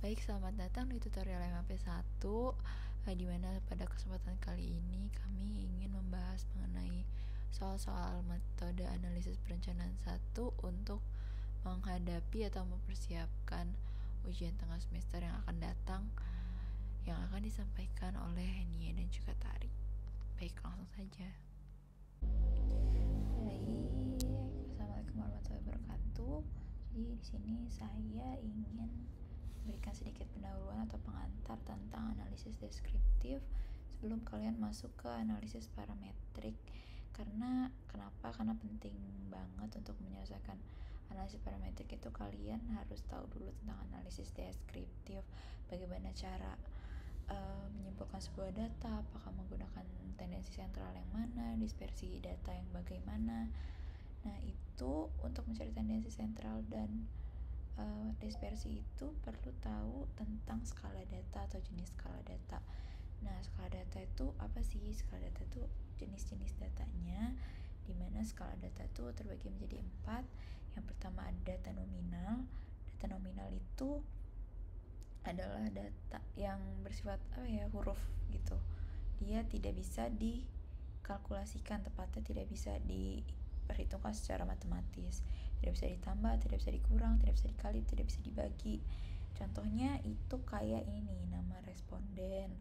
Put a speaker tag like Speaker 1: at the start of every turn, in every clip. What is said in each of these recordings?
Speaker 1: Baik, selamat datang di tutorial MAP1, di mana pada kesempatan kali ini kami ingin membahas mengenai soal-soal metode analisis perencanaan 1 untuk menghadapi atau mempersiapkan ujian tengah semester yang akan datang, yang akan disampaikan oleh Nia dan juga Tari. Baik, langsung saja.
Speaker 2: Baik, assalamualaikum warahmatullahi wabarakatuh. Jadi di sini saya ingin memberikan sedikit pendahuluan atau pengantar tentang analisis deskriptif sebelum kalian masuk ke analisis parametrik. Kenapa? Karena penting banget untuk menyelesaikan analisis parametrik itu kalian harus tahu dulu tentang analisis deskriptif. Bagaimana cara menyimpulkan sebuah data, apakah menggunakan tendensi sentral yang mana, dispersi data yang bagaimana. Nah, itu untuk mencari tendensi sentral dan dispersi itu perlu tahu tentang skala data atau jenis skala data. Nah, skala data itu apa sih? Skala data itu jenis-jenis datanya, dimana skala data itu terbagi menjadi 4. Yang pertama ada data nominal. Data nominal itu adalah data yang bersifat huruf gitu. Dia tidak bisa dikalkulasikan, tepatnya tidak bisa diperhitungkan secara matematis. Tidak bisa ditambah, tidak bisa dikurang, tidak bisa dikali, tidak bisa dibagi. Contohnya itu kayak ini, nama responden,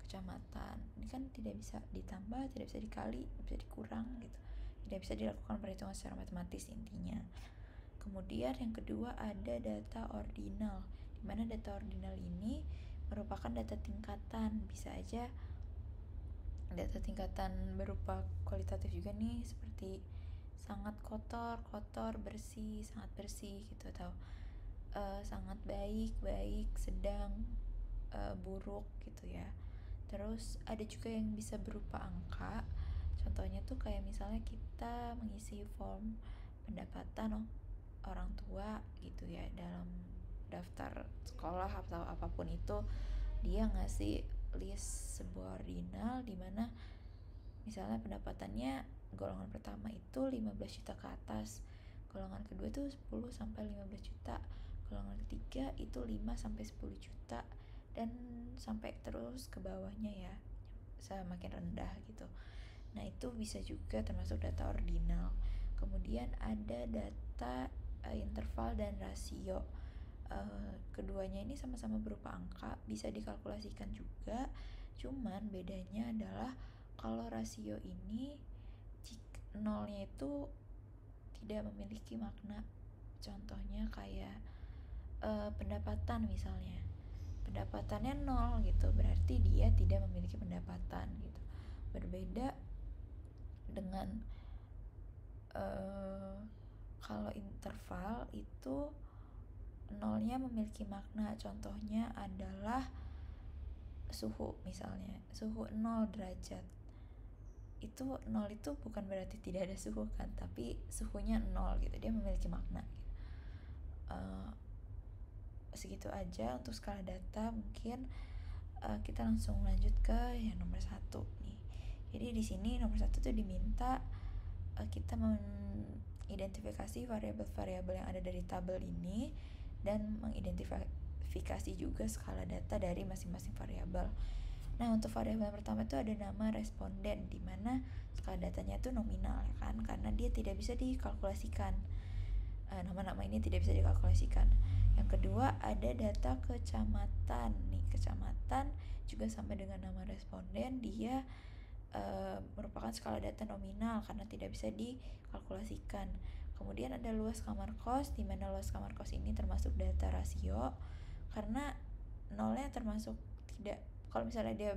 Speaker 2: kecamatan. Ini kan tidak bisa ditambah, tidak bisa dikali, tidak bisa dikurang gitu. Tidak bisa dilakukan perhitungan secara matematis intinya. Kemudian yang kedua ada data ordinal, di mana data ordinal ini merupakan data tingkatan. Bisa aja data tingkatan berupa kualitatif juga nih, seperti sangat kotor, bersih, sangat bersih gitu, atau sangat baik, sedang, buruk gitu ya. Terus ada juga yang bisa berupa angka. Contohnya tuh kayak misalnya kita mengisi form pendapatan orang tua gitu ya, dalam daftar sekolah atau apapun itu, dia ngasih list sebuah ordinal di mana misalnya pendapatannya golongan pertama itu 15 juta ke atas, golongan kedua itu 10 sampai 15 juta, golongan ketiga itu 5 sampai 10 juta, dan sampai terus ke bawahnya ya, semakin rendah gitu. Nah, itu bisa juga termasuk data ordinal. Kemudian ada data interval dan rasio. Keduanya ini sama-sama berupa angka, bisa dikalkulasikan juga. Cuman bedanya adalah kalau rasio ini nolnya itu tidak memiliki makna. Contohnya kayak pendapatan misalnya. Pendapatannya 0 gitu, berarti dia tidak memiliki pendapatan gitu. Berbeda dengan kalau interval itu nolnya memiliki makna. Contohnya adalah suhu misalnya, suhu 0 derajat. Itu 0 itu bukan berarti tidak ada suhu kan, tapi suhunya 0 gitu, dia memiliki makna gitu. Segitu aja untuk skala data. Mungkin kita langsung lanjut ke yang nomor 1 nih. Jadi di sini nomor 1 tuh diminta kita mengidentifikasi variabel-variabel yang ada dari tabel ini dan mengidentifikasi juga skala data dari masing-masing variabel. Nah, untuk variabel yang pertama itu ada nama responden, di mana skala datanya itu nominal ya kan, karena dia tidak bisa dikalkulasikan. Nama-nama ini tidak bisa dikalkulasikan. Yang kedua ada data kecamatan. Nih, kecamatan juga sama dengan nama responden, dia merupakan skala data nominal karena tidak bisa dikalkulasikan. Kemudian ada luas kamar kos, di mana luas kamar kos ini termasuk data rasio karena nolnya termasuk tidak. Kalau misalnya dia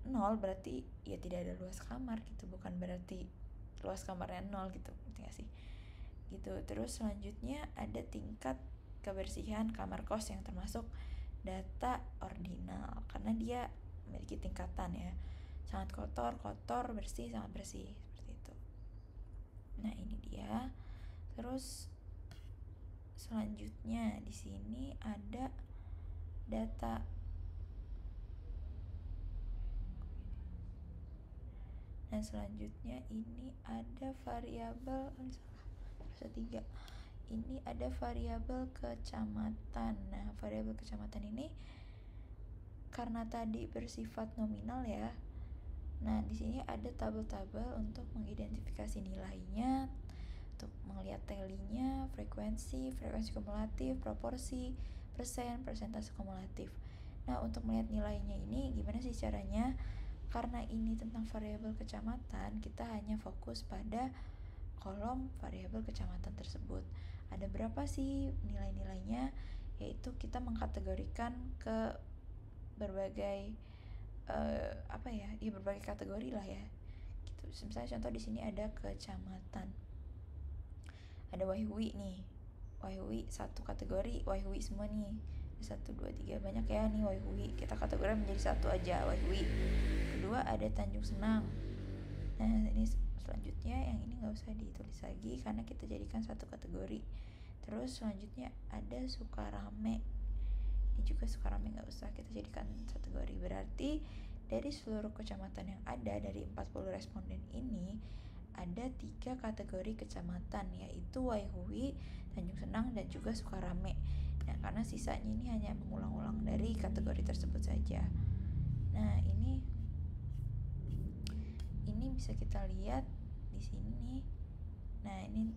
Speaker 2: 0 berarti ya tidak ada luas kamar gitu, bukan berarti luas kamarnya 0 gitu, ngerti gak sih? Gitu. Terus selanjutnya ada tingkat kebersihan kamar kos yang termasuk data ordinal karena dia memiliki tingkatan ya. Sangat kotor, bersih, sangat bersih, seperti itu. Nah, ini dia. Terus selanjutnya di sini ada data. Nah, selanjutnya ini ada variabel 3. ini ada variabel kecamatan. Nah, variabel kecamatan ini karena tadi bersifat nominal ya. Nah, di sini ada tabel-tabel untuk mengidentifikasi nilainya, untuk melihat tally-nya, frekuensi kumulatif, proporsi, persen, persentase kumulatif. Nah, untuk melihat nilainya ini gimana sih caranya? Karena ini tentang variabel kecamatan, kita hanya fokus pada kolom variabel kecamatan tersebut. Ada berapa sih nilai-nilainya? Yaitu kita mengkategorikan ke berbagai berbagai kategori lah ya. Gitu. Misalnya contoh di sini ada kecamatan. Ada Waihui nih. Waihui satu kategori, Waihui semua nih. 1 2 3 banyak ya nih Waihui. Kita kategori menjadi satu aja Waihui. Kedua ada Tanjung Senang. Nah, ini selanjutnya yang ini enggak usah ditulis lagi karena kita jadikan satu kategori. Terus selanjutnya ada Sukarame. Ini juga Sukarame enggak usah kita jadikan kategori. Berarti dari seluruh kecamatan yang ada dari 40 responden ini ada 3 kategori kecamatan, yaitu Waihui, Tanjung Senang, dan juga Sukarame. Nah, karena sisanya ini hanya mengulang-ulang dari kategori tersebut saja. Nah, ini bisa kita lihat di sini nih. Nah, ini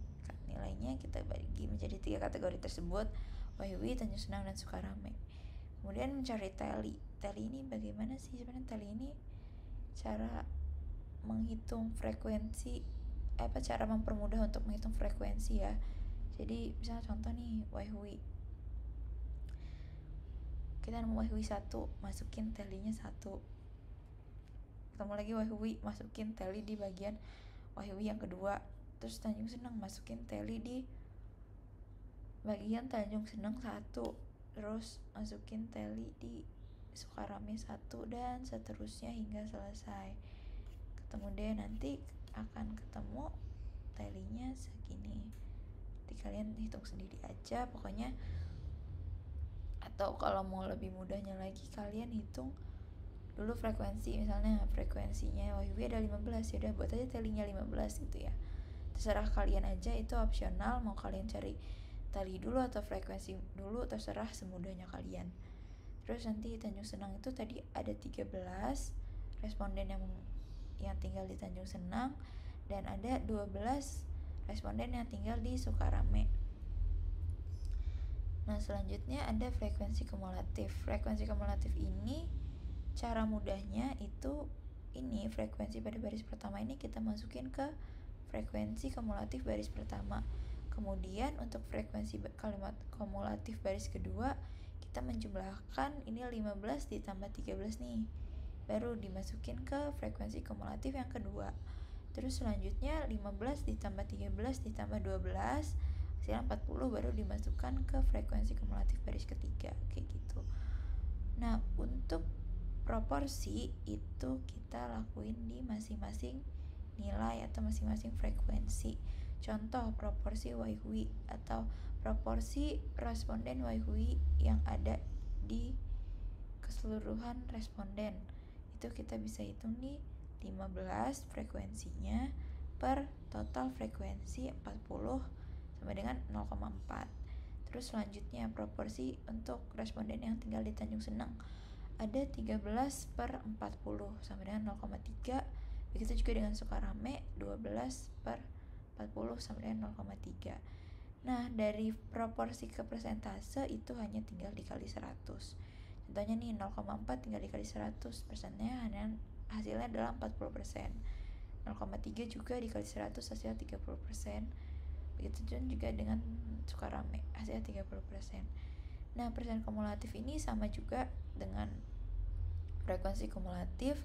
Speaker 2: nilainya kita bagi menjadi 3 kategori tersebut, Waihui, Tanjung Senang, dan Sukarame. Kemudian mencari tally. Tally ini bagaimana sih sebenarnya? Tally ini cara menghitung frekuensi, cara mempermudah untuk menghitung frekuensi ya. Jadi misalnya contoh nih Waihui, kita nemu Waihui 1, masukin tally-nya 1. Ketemu lagi Waihui, masukin tally di bagian Waihui yang kedua. Terus Tanjung Senang, masukin tally di bagian Tanjung Senang 1. Terus masukin tally di Sukarame 1, dan seterusnya hingga selesai. Ketemu deh, nanti akan ketemu tally-nya segini. Nanti kalian hitung sendiri aja pokoknya. Atau kalau mau lebih mudahnya lagi, kalian hitung dulu frekuensi. Misalnya frekuensinya Waihui ada 15, ya udah buat aja tally-nya 15 gitu ya. Terserah kalian aja, itu opsional. Mau kalian cari tally dulu atau frekuensi dulu, terserah, semudahnya kalian. Terus nanti Tanjung Senang itu tadi ada 13 responden yang tinggal di Tanjung Senang, dan ada 12 responden yang tinggal di Sukarame. Nah, selanjutnya ada frekuensi kumulatif. Frekuensi kumulatif ini cara mudahnya itu ini, frekuensi pada baris pertama ini kita masukin ke frekuensi kumulatif baris pertama. Kemudian untuk frekuensi kalimat kumulatif baris kedua, kita menjumlahkan ini 15 ditambah 13 nih, baru dimasukin ke frekuensi kumulatif yang kedua. Terus selanjutnya 15 ditambah 13 ditambah 12 hasilnya 40, baru dimasukkan ke frekuensi kumulatif baris ketiga, kayak gitu. Nah, untuk proporsi itu kita lakuin di masing-masing nilai atau masing-masing frekuensi. Contoh proporsi Waihui atau proporsi responden Waihui yang ada di keseluruhan responden, itu kita bisa hitung di 15 frekuensinya per total frekuensi 40 sama dengan 0,4. Terus selanjutnya proporsi untuk responden yang tinggal di Tanjung Senang ada 13 per 40 sama dengan 0,3. Begitu juga dengan Sukarame 12 per 40 sama dengan 0,3. Nah, dari proporsi ke persentase itu hanya tinggal dikali 100. Contohnya nih 0,4 tinggal dikali 100, persennya hasilnya adalah 40%. 0,3 juga dikali 100 hasilnya 30%. Begitu juga dengan Sukarame, hasilnya 30%. Nah, persen kumulatif ini sama juga dengan frekuensi kumulatif.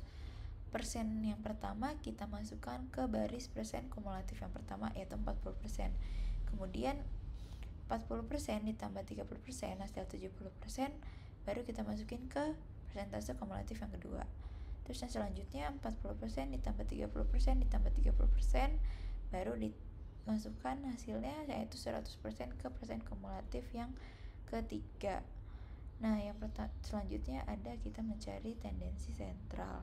Speaker 2: Persen yang pertama kita masukkan ke baris persen kumulatif yang pertama, yaitu 40%. Kemudian 40% ditambah 30% hasil 70%, baru kita masukin ke persentase kumulatif yang kedua. Terus yang selanjutnya 40% ditambah 30% ditambah 30%, baru dimasukkan hasilnya yaitu 100% ke persen kumulatif yang ketiga. Nah, yang selanjutnya ada kita mencari tendensi sentral.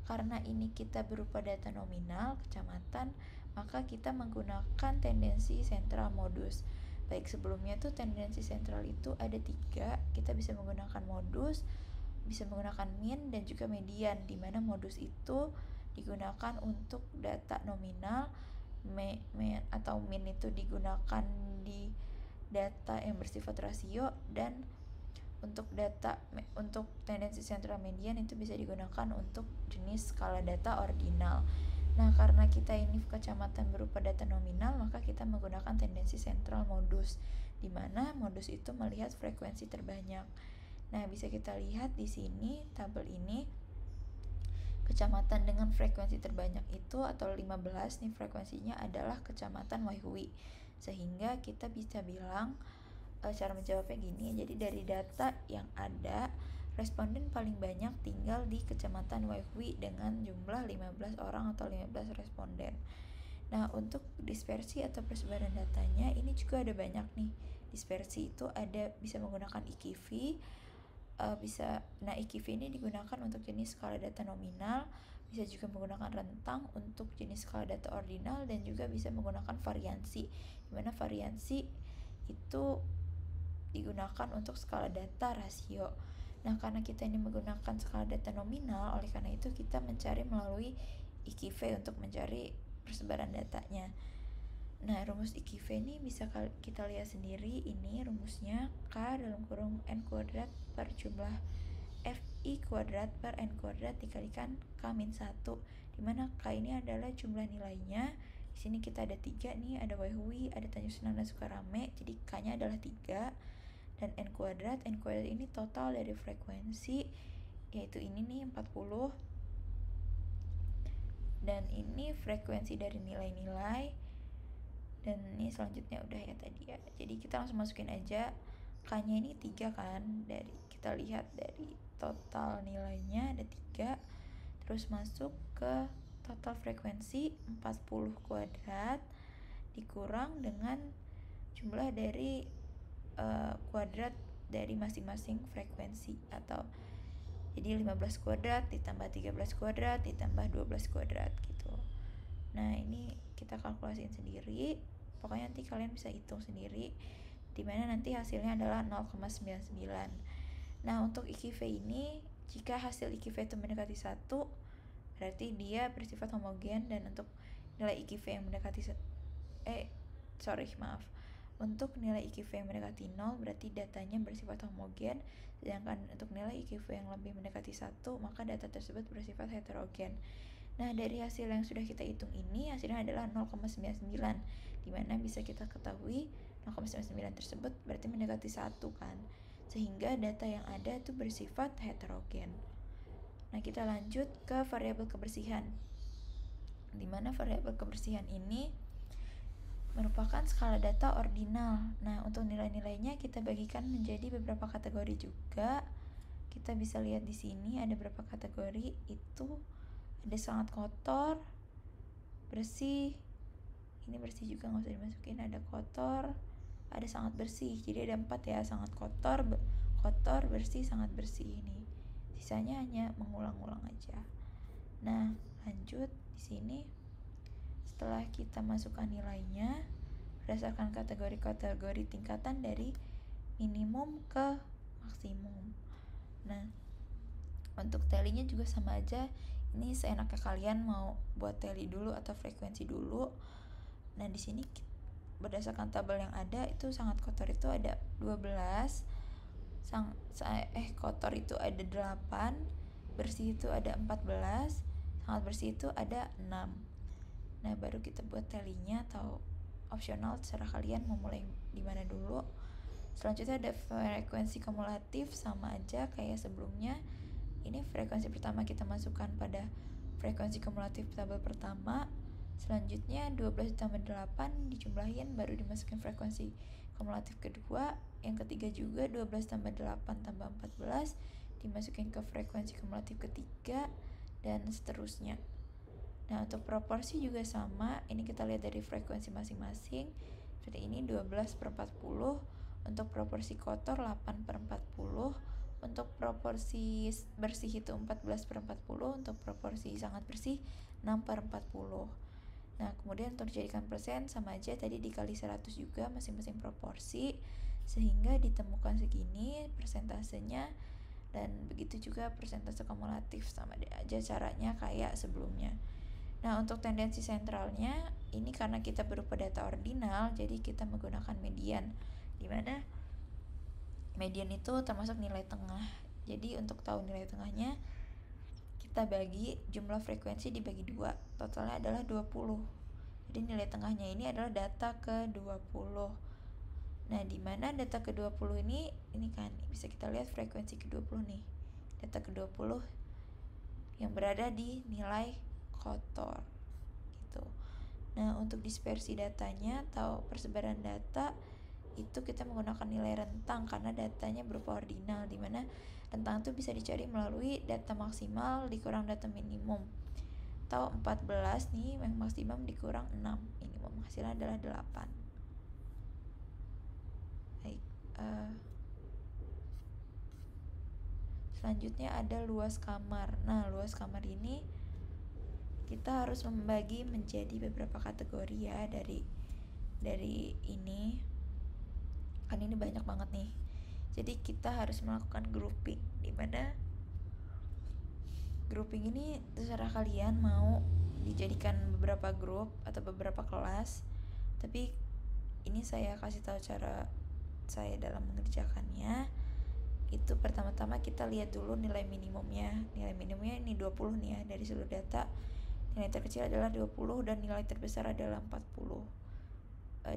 Speaker 2: Karena ini kita berupa data nominal kecamatan, maka kita menggunakan tendensi sentral modus. Baik, sebelumnya tuh tendensi sentral itu ada 3. Kita bisa menggunakan modus, bisa menggunakan mean, dan juga median, di mana modus itu digunakan untuk data nominal, atau mean itu digunakan di data yang bersifat rasio, dan untuk tendensi sentral median itu bisa digunakan untuk jenis skala data ordinal. Nah, karena kita ini kecamatan berupa data nominal, maka kita menggunakan tendensi sentral modus, di mana modus itu melihat frekuensi terbanyak. Nah, bisa kita lihat di sini tabel ini, kecamatan dengan frekuensi terbanyak itu atau 15 nih frekuensinya adalah kecamatan Waihui. Sehingga kita bisa bilang cara menjawabnya gini. Jadi dari data yang ada, responden paling banyak tinggal di kecamatan Waihui dengan jumlah 15 orang atau 15 responden. Nah, untuk dispersi atau persebaran datanya ini juga ada banyak nih. Dispersi itu ada bisa menggunakan IKV, IKV ini digunakan untuk jenis skala data nominal, bisa juga menggunakan rentang untuk jenis skala data ordinal, dan juga bisa menggunakan variansi, di mana variansi itu digunakan untuk skala data rasio. Nah, karena kita ini menggunakan skala data nominal, oleh karena itu kita mencari melalui IKV untuk mencari persebaran datanya. Nah, rumus IKV ini bisa kita lihat sendiri. Ini rumusnya K dalam kurung N kuadrat per jumlah FI kuadrat per N kuadrat dikalikan K-1, dimana K ini adalah jumlah nilainya. Di sini kita ada 3 nih, ada Waihui, ada Tanjung Senang dan Sukarame, jadi K-nya adalah 3. Dan N kuadrat ini total dari frekuensi, yaitu ini nih 40, dan ini frekuensi dari nilai-nilai, dan ini selanjutnya udah ya tadi ya. Jadi kita langsung masukin aja, K-nya ini 3 kan, dari kita lihat dari total nilainya ada 3, terus masuk ke total frekuensi 40 kuadrat dikurang dengan jumlah dari kuadrat dari masing-masing frekuensi, atau jadi 15 kuadrat ditambah 13 kuadrat ditambah 12 kuadrat gitu. Nah, ini kita kalkulasiin sendiri, pokoknya nanti kalian bisa hitung sendiri, dimana nanti hasilnya adalah 0,99. Nah, untuk IKV ini, jika hasil IKV itu mendekati 1, berarti dia bersifat homogen, dan untuk nilai IKV yang mendekati untuk nilai IKV yang mendekati 0 berarti datanya bersifat homogen, sedangkan untuk nilai IKV yang lebih mendekati 1 maka data tersebut bersifat heterogen. Nah, dari hasil yang sudah kita hitung ini hasilnya adalah 0,99, dimana bisa kita ketahui 0,99 tersebut berarti mendekati 1 kan, sehingga data yang ada itu bersifat heterogen. Nah, kita lanjut ke variabel kebersihan, dimana variabel kebersihan ini merupakan skala data ordinal. Nah, untuk nilai-nilainya kita bagikan menjadi beberapa kategori juga. Kita bisa lihat di sini ada beberapa kategori, itu ada sangat kotor, bersih. Ini bersih juga nggak usah dimasukin. Ada kotor, ada sangat bersih. Jadi ada 4 ya, sangat kotor, bersih, sangat bersih. Ini sisanya hanya mengulang-ulang aja. Nah, lanjut di sini. Setelah kita masukkan nilainya berdasarkan kategori-kategori tingkatan dari minimum ke maksimum. Nah, untuk talinya juga sama aja. Ini seenaknya kalian mau buat tally dulu atau frekuensi dulu. Nah, di sini berdasarkan tabel yang ada itu sangat kotor itu ada 12, kotor itu ada 8, bersih itu ada 14, sangat bersih itu ada 6. Nah, baru kita buat talinya, atau opsional terserah kalian mau mulai di mana dulu. Selanjutnya ada frekuensi kumulatif, sama aja kayak sebelumnya. Ini frekuensi pertama kita masukkan pada frekuensi kumulatif tabel pertama. Selanjutnya 12 ditambah 8 dijumlahin baru dimasukin frekuensi kumulatif kedua. Yang ketiga juga 12 tambah 8 tambah 14 dimasukin ke frekuensi kumulatif ketiga, dan seterusnya. Nah, untuk proporsi juga sama. Ini kita lihat dari frekuensi masing-masing. Seperti ini 12/40. Untuk proporsi kotor 8/40. Untuk proporsi bersih itu 14/40. Untuk proporsi sangat bersih 6/40. Nah, kemudian untuk dijadikan persen sama aja tadi dikali 100 juga masing-masing proporsi, sehingga ditemukan segini persentasenya, dan begitu juga persentase kumulatif, sama aja caranya kayak sebelumnya. Nah, untuk tendensi sentralnya ini karena kita berupa data ordinal, jadi kita menggunakan median, dimana median itu termasuk nilai tengah. Jadi untuk tahu nilai tengahnya, kita bagi jumlah frekuensi dibagi 2, totalnya adalah 20. Jadi nilai tengahnya ini adalah data ke-20. Nah, di mana data ke-20 ini kan bisa kita lihat frekuensi ke-20 nih. Data ke-20 yang berada di nilai kotor gitu. Nah, untuk dispersi datanya atau persebaran data itu kita menggunakan nilai rentang karena datanya berupa ordinal, di mana rentang itu bisa dicari melalui data maksimal dikurang data minimum. Atau 14 nih yang maksimum dikurang 6 minimum, hasilnya adalah 8. Baik, selanjutnya ada luas kamar. Nah, luas kamar ini kita harus membagi menjadi beberapa kategori ya, dari ini kan ini banyak banget nih. Jadi kita harus melakukan grouping, dimana grouping ini terserah kalian mau dijadikan beberapa grup atau beberapa kelas, tapi ini saya kasih tahu cara saya dalam mengerjakannya. Itu pertama-tama kita lihat dulu nilai minimumnya. Nilai minimumnya ini 20 nih ya, dari seluruh data. Nilai terkecil adalah 20 dan nilai terbesar adalah 40.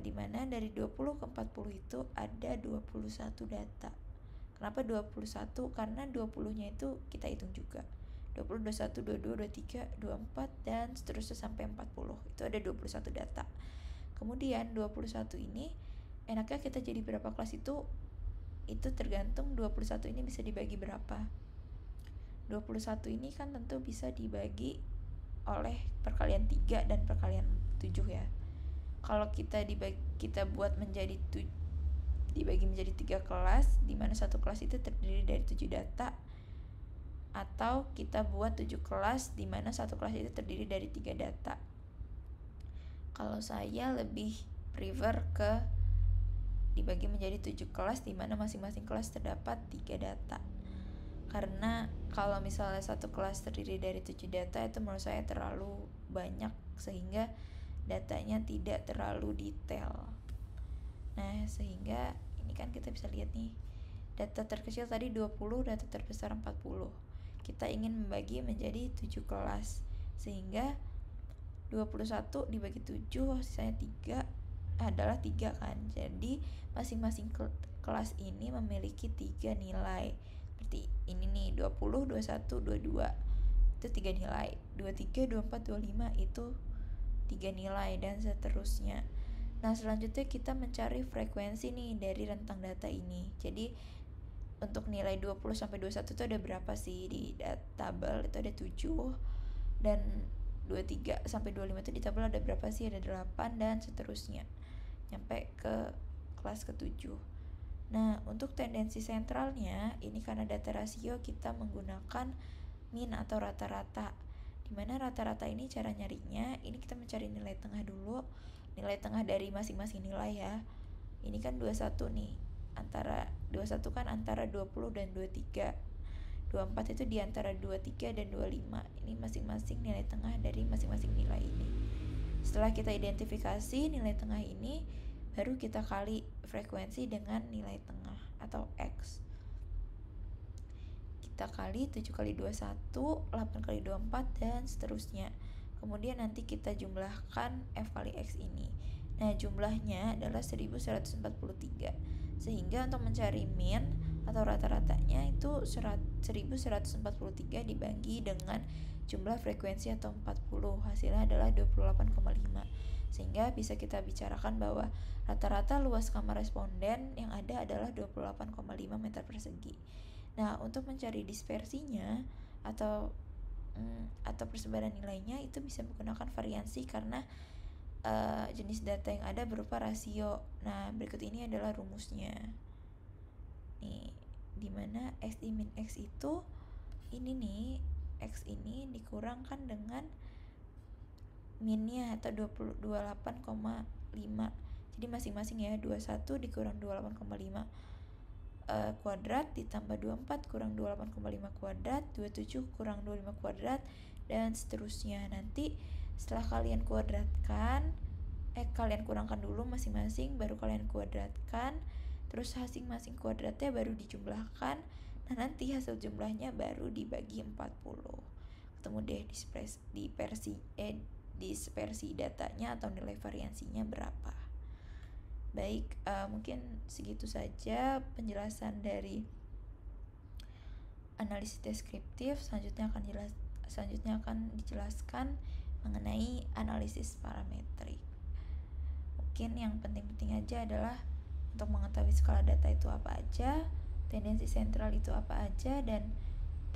Speaker 2: Dimana dari 20 ke 40 itu ada 21 data. Kenapa 21? Karena 20-nya itu kita hitung juga. 20, 21, 22, 23, 24 dan seterusnya sampai 40. Itu ada 21 data. Kemudian 21 ini enaknya kita jadi berapa kelas itu tergantung 21 ini bisa dibagi berapa. 21 ini kan tentu bisa dibagi oleh perkalian 3 dan perkalian 7 ya. Kalau kita buat dibagi menjadi 3 kelas, di mana satu kelas itu terdiri dari 7 data, atau kita buat 7 kelas di mana satu kelas itu terdiri dari 3 data. Kalau saya lebih prefer ke dibagi menjadi 7 kelas di mana masing-masing kelas terdapat 3 data. Karena kalau misalnya satu kelas terdiri dari 7 data itu menurut saya terlalu banyak sehingga datanya tidak terlalu detail. Nah, sehingga ini kan kita bisa lihat nih, data terkecil tadi 20, data terbesar 40. Kita ingin membagi menjadi 7 kelas, sehingga 21 dibagi 7 sisanya 3 adalah 3 kan. Jadi masing-masing kelas ini memiliki 3 nilai. Seperti ini nih, 20, 21, 22 itu 3 nilai. 23, 24, 25 itu 3 nilai dan seterusnya. Nah, selanjutnya kita mencari frekuensi nih dari rentang data ini. Jadi untuk nilai 20 sampai 21 itu ada berapa sih di tabel? Itu ada 7. Dan 23 sampai 25 itu di tabel ada berapa sih? Ada 8 dan seterusnya. Nyampe ke kelas ke-7. Nah, untuk tendensi sentralnya ini karena data rasio kita menggunakan min atau rata-rata. Dimana rata-rata ini cara nyarinya, ini kita mencari nilai tengah dulu. Nilai tengah dari masing-masing nilai ya. Ini kan 21 nih. 21 kan antara 20 dan 23. 24 itu di antara 23 dan 25. Ini masing-masing nilai tengah dari masing-masing nilai ini. Setelah kita identifikasi nilai tengah ini, baru kita kali frekuensi dengan nilai tengah atau X. Kita kali 7 kali 21, 8 kali 24 dan seterusnya. Kemudian nanti kita jumlahkan F kali X ini. Nah, jumlahnya adalah 1143. Sehingga untuk mencari min atau rata-ratanya itu 1143 dibagi dengan jumlah frekuensi atau 40. Hasilnya adalah 28,5. Sehingga bisa kita bicarakan bahwa rata-rata luas kamar responden yang ada adalah 28,5 meter persegi. Nah, untuk mencari dispersinya atau persebaran nilainya itu bisa menggunakan variansi karena jenis data yang ada berupa rasio. Nah, berikut ini adalah rumusnya. Nih, dimana X min X itu ini nih, X ini dikurangkan dengan minnya atau 28,5. Jadi masing-masing ya, 21 dikurang 28,5 kuadrat ditambah 24 kurang 28,5 kuadrat, 27 kurang 25 kuadrat, dan seterusnya. Nanti setelah kalian kuadratkan, kalian kurangkan dulu masing-masing, baru kalian kuadratkan, terus masing-masing kuadratnya baru dijumlahkan. Nah, nanti hasil jumlahnya baru dibagi 40. Ketemu deh dispersi datanya atau nilai variansinya berapa. Baik, mungkin segitu saja penjelasan dari analisis deskriptif. Selanjutnya akan dijelaskan mengenai analisis parametrik. Mungkin yang penting-penting aja adalah untuk mengetahui skala data itu apa aja, tendensi sentral itu apa aja, dan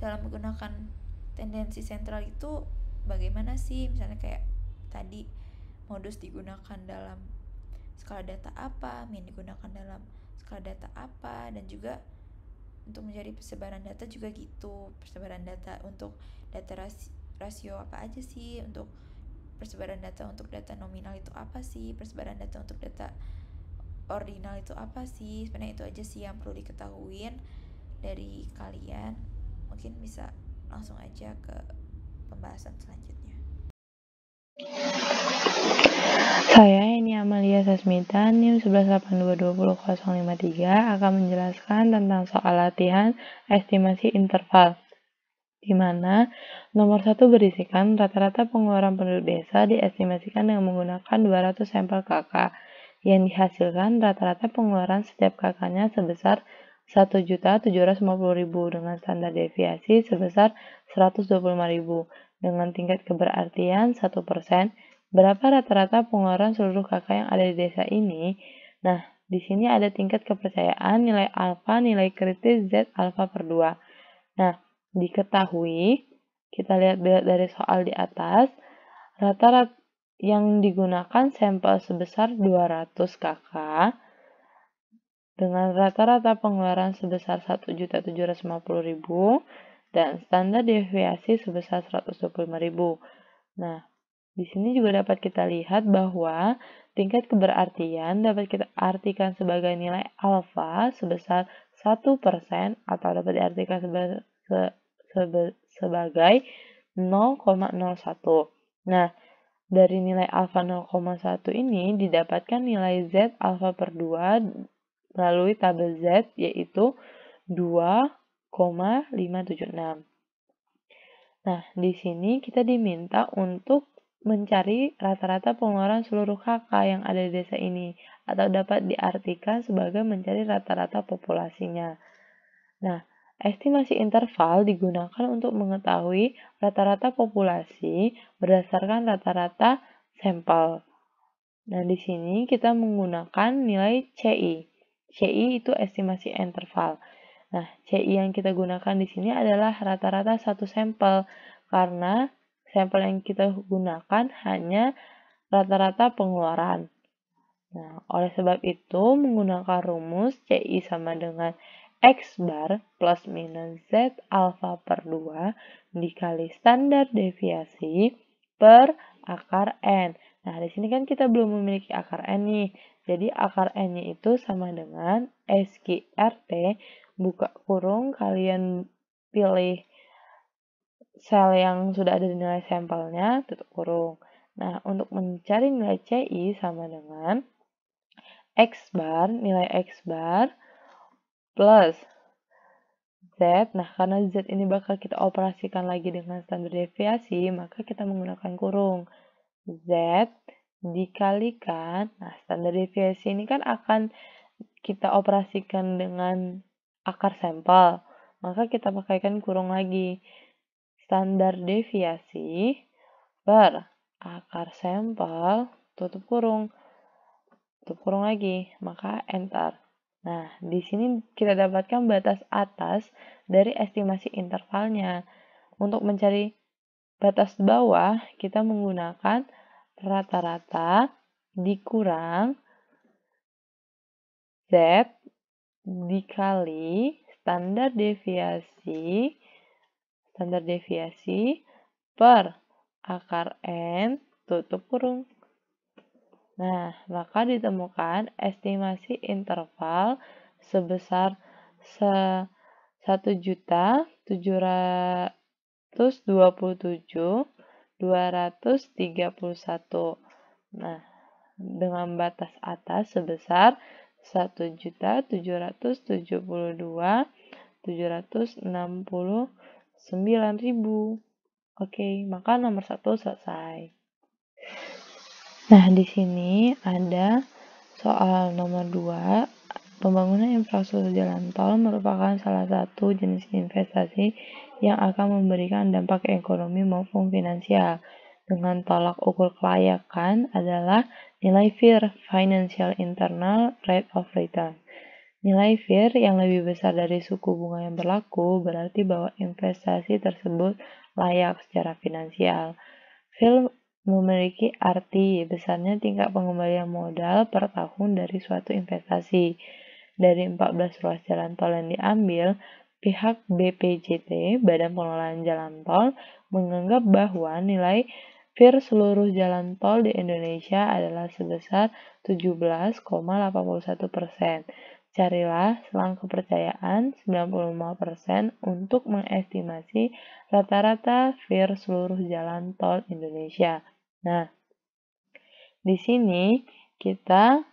Speaker 2: dalam menggunakan tendensi sentral itu bagaimana sih, misalnya kayak tadi modus digunakan dalam skala data apa, min digunakan dalam skala data apa, dan juga untuk mencari persebaran data juga gitu. Persebaran data untuk data rasio apa aja sih, untuk persebaran data untuk data nominal itu apa sih, persebaran data untuk data ordinal itu apa sih. Sebenarnya itu aja sih yang perlu diketahuin dari kalian. Mungkin bisa langsung aja ke pembahasan selanjutnya.
Speaker 3: Saya ini Amalia Sasmita, NIM 118220053 akan menjelaskan tentang soal latihan estimasi interval, di mana nomor 1 berisikan rata-rata pengeluaran penduduk desa diestimasikan dengan menggunakan 200 sampel KK, yang dihasilkan rata-rata pengeluaran setiap KK-nya sebesar 1.750.000 dengan standar deviasi sebesar 125.000 dengan tingkat keberartian 1%. Berapa rata-rata pengeluaran seluruh KK yang ada di desa ini? Nah, di sini ada tingkat kepercayaan, nilai alfa, nilai kritis Z alfa per 2. Nah, diketahui, kita lihat dari soal di atas, rata-rata yang digunakan sampel sebesar 200 KK dengan rata-rata pengeluaran sebesar 1.750.000 dan standar deviasi sebesar 125.000. Nah, di sini juga dapat kita lihat bahwa tingkat keberartian dapat kita artikan sebagai nilai alfa sebesar 1% atau dapat diartikan sebagai 0,01. Nah, dari nilai alfa 0,1 ini didapatkan nilai Z alfa per 2 melalui tabel Z, yaitu 2,576. Nah, di sini kita diminta untuk mencari rata-rata pengeluaran seluruh KK yang ada di desa ini, atau dapat diartikan sebagai mencari rata-rata populasinya. Nah, estimasi interval digunakan untuk mengetahui rata-rata populasi berdasarkan rata-rata sampel. Nah, di sini kita menggunakan nilai CI. CI itu estimasi interval. Nah, CI yang kita gunakan di sini adalah rata-rata satu sampel, karena sampel yang kita gunakan hanya rata-rata pengeluaran. Nah, oleh sebab itu, menggunakan rumus CI sama dengan X bar plus minus Z alfa per 2 dikali standar deviasi per akar N. Nah, di sini kan kita belum memiliki akar N nih. Jadi, akar N-nya itu sama dengan SQRT, buka kurung, kalian pilih sel yang sudah ada di nilai sampelnya, tutup kurung. Nah, untuk mencari nilai CI sama dengan X bar, nilai X bar, plus Z. Nah, karena Z ini bakal kita operasikan lagi dengan standar deviasi, maka kita menggunakan kurung. Z dikalikan, nah standar deviasi ini kan akan kita operasikan dengan akar sampel, maka kita pakaikan kurung lagi. Standar deviasi per akar sampel, tutup kurung lagi, maka enter. Nah, di sini kita dapatkan batas atas dari estimasi intervalnya. Untuk mencari batas bawah, kita menggunakan rata-rata dikurang Z dikali standar deviasi per akar N tutup kurung. Nah, maka ditemukan estimasi interval sebesar 1.727.231. Nah, dengan batas atas sebesar 1.772.769.000. Oke, maka nomor 1 selesai. Nah, di sini ada soal nomor 2. Pembangunan infrastruktur jalan tol merupakan salah satu jenis investasi yang akan memberikan dampak ekonomi maupun finansial. Dengan tolak ukur kelayakan adalah nilai FIR, Financial Internal Rate of Return. Nilai FIR yang lebih besar dari suku bunga yang berlaku berarti bahwa investasi tersebut layak secara finansial. FIR memiliki arti besarnya tingkat pengembalian modal per tahun dari suatu investasi. Dari 14 ruas jalan tol yang diambil, pihak BPJT, Badan Pengelolaan Jalan Tol, menganggap bahwa nilai FIR seluruh jalan tol di Indonesia adalah sebesar 17,81%. Carilah selang kepercayaan 95% untuk mengestimasi rata-rata FIR seluruh jalan tol Indonesia. Nah, di sini kita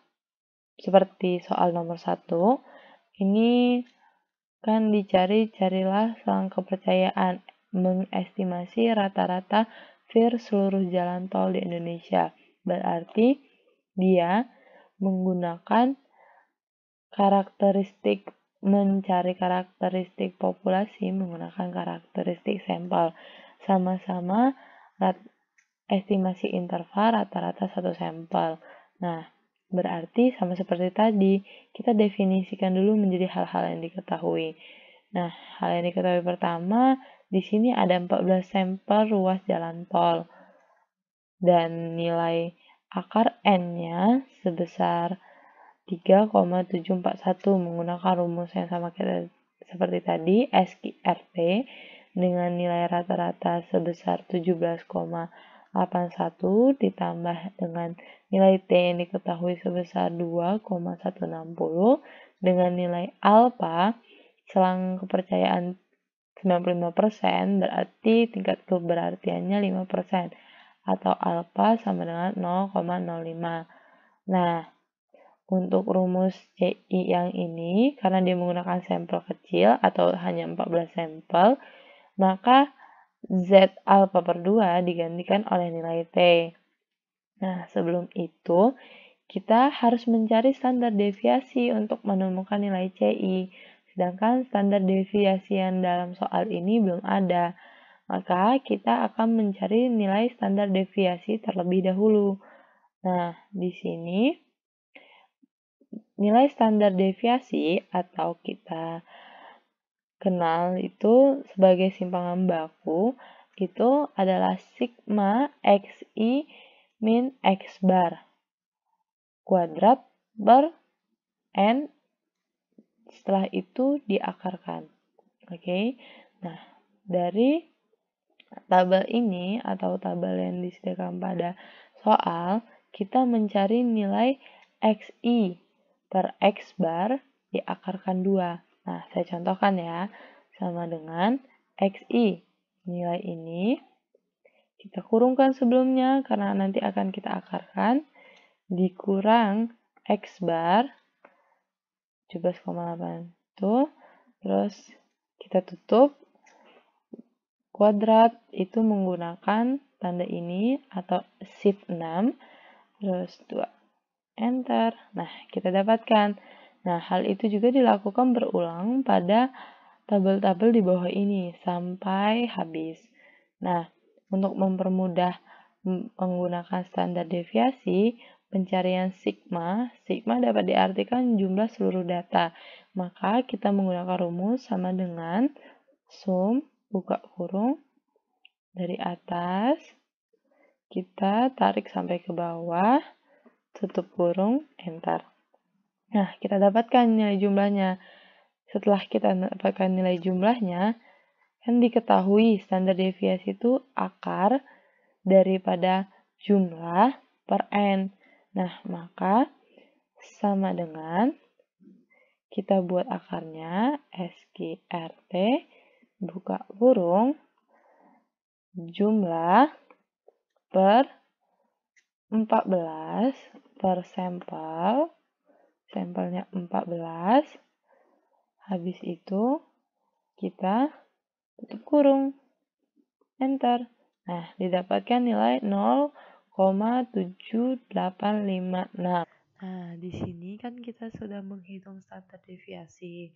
Speaker 3: seperti soal nomor 1, ini kan carilah selang kepercayaan, mengestimasi rata-rata FIR seluruh jalan tol di Indonesia. Berarti dia menggunakan mencari karakteristik populasi menggunakan karakteristik sampel. Sama-sama estimasi interval rata-rata satu sampel. Nah, berarti sama seperti tadi, kita definisikan dulu menjadi hal-hal yang diketahui. Nah, hal yang diketahui pertama, di sini ada 14 sampel ruas jalan tol. Dan nilai akar N-nya sebesar 3,741 menggunakan rumus yang sama seperti tadi, SQRT, dengan nilai rata-rata sebesar 17,81 ditambah dengan nilai T yang diketahui sebesar 2,160 dengan nilai alfa selang kepercayaan 95% berarti tingkat keberartiannya 5% atau alfa sama dengan 0,05. Nah, untuk rumus CI yang ini, karena dia menggunakan sampel kecil atau hanya 14 sampel, maka Z alfa per 2 digantikan oleh nilai T. Nah, sebelum itu, kita harus mencari standar deviasi untuk menemukan nilai CI. Sedangkan standar deviasi yang dalam soal ini belum ada. Maka kita akan mencari nilai standar deviasi terlebih dahulu. Nah, di sini nilai standar deviasi atau kita kenal itu sebagai simpangan baku itu adalah sigma xi min x bar kuadrat per n setelah itu diakarkan. Oke. Nah, dari tabel ini atau tabel yang disediakan pada soal, kita mencari nilai xi per x bar diakarkan 2. Nah, saya contohkan ya, sama dengan xi. Nilai ini kita kurungkan sebelumnya karena nanti akan kita akarkan, dikurang x bar 17,8 itu, terus kita tutup, kuadrat itu menggunakan tanda ini atau shift 6, terus 2. Enter. Nah, kita dapatkan. Nah, hal itu juga dilakukan berulang pada tabel-tabel di bawah ini sampai habis. Nah, untuk mempermudah menggunakan standar deviasi, pencarian sigma dapat diartikan jumlah seluruh data. Maka kita menggunakan rumus sama dengan sum, buka kurung, dari atas, kita tarik sampai ke bawah, tutup kurung, enter. Nah, kita dapatkan nilai jumlahnya. Setelah kita dapatkan nilai jumlahnya, kan diketahui standar deviasi itu akar daripada jumlah per N. Nah, maka sama dengan kita buat akarnya SQRT buka kurung jumlah per 14 per sampel, sampelnya 14, habis itu kita tutup kurung, enter. Nah, didapatkan nilai 0,7856. Nah, di sini kan kita sudah menghitung standar deviasi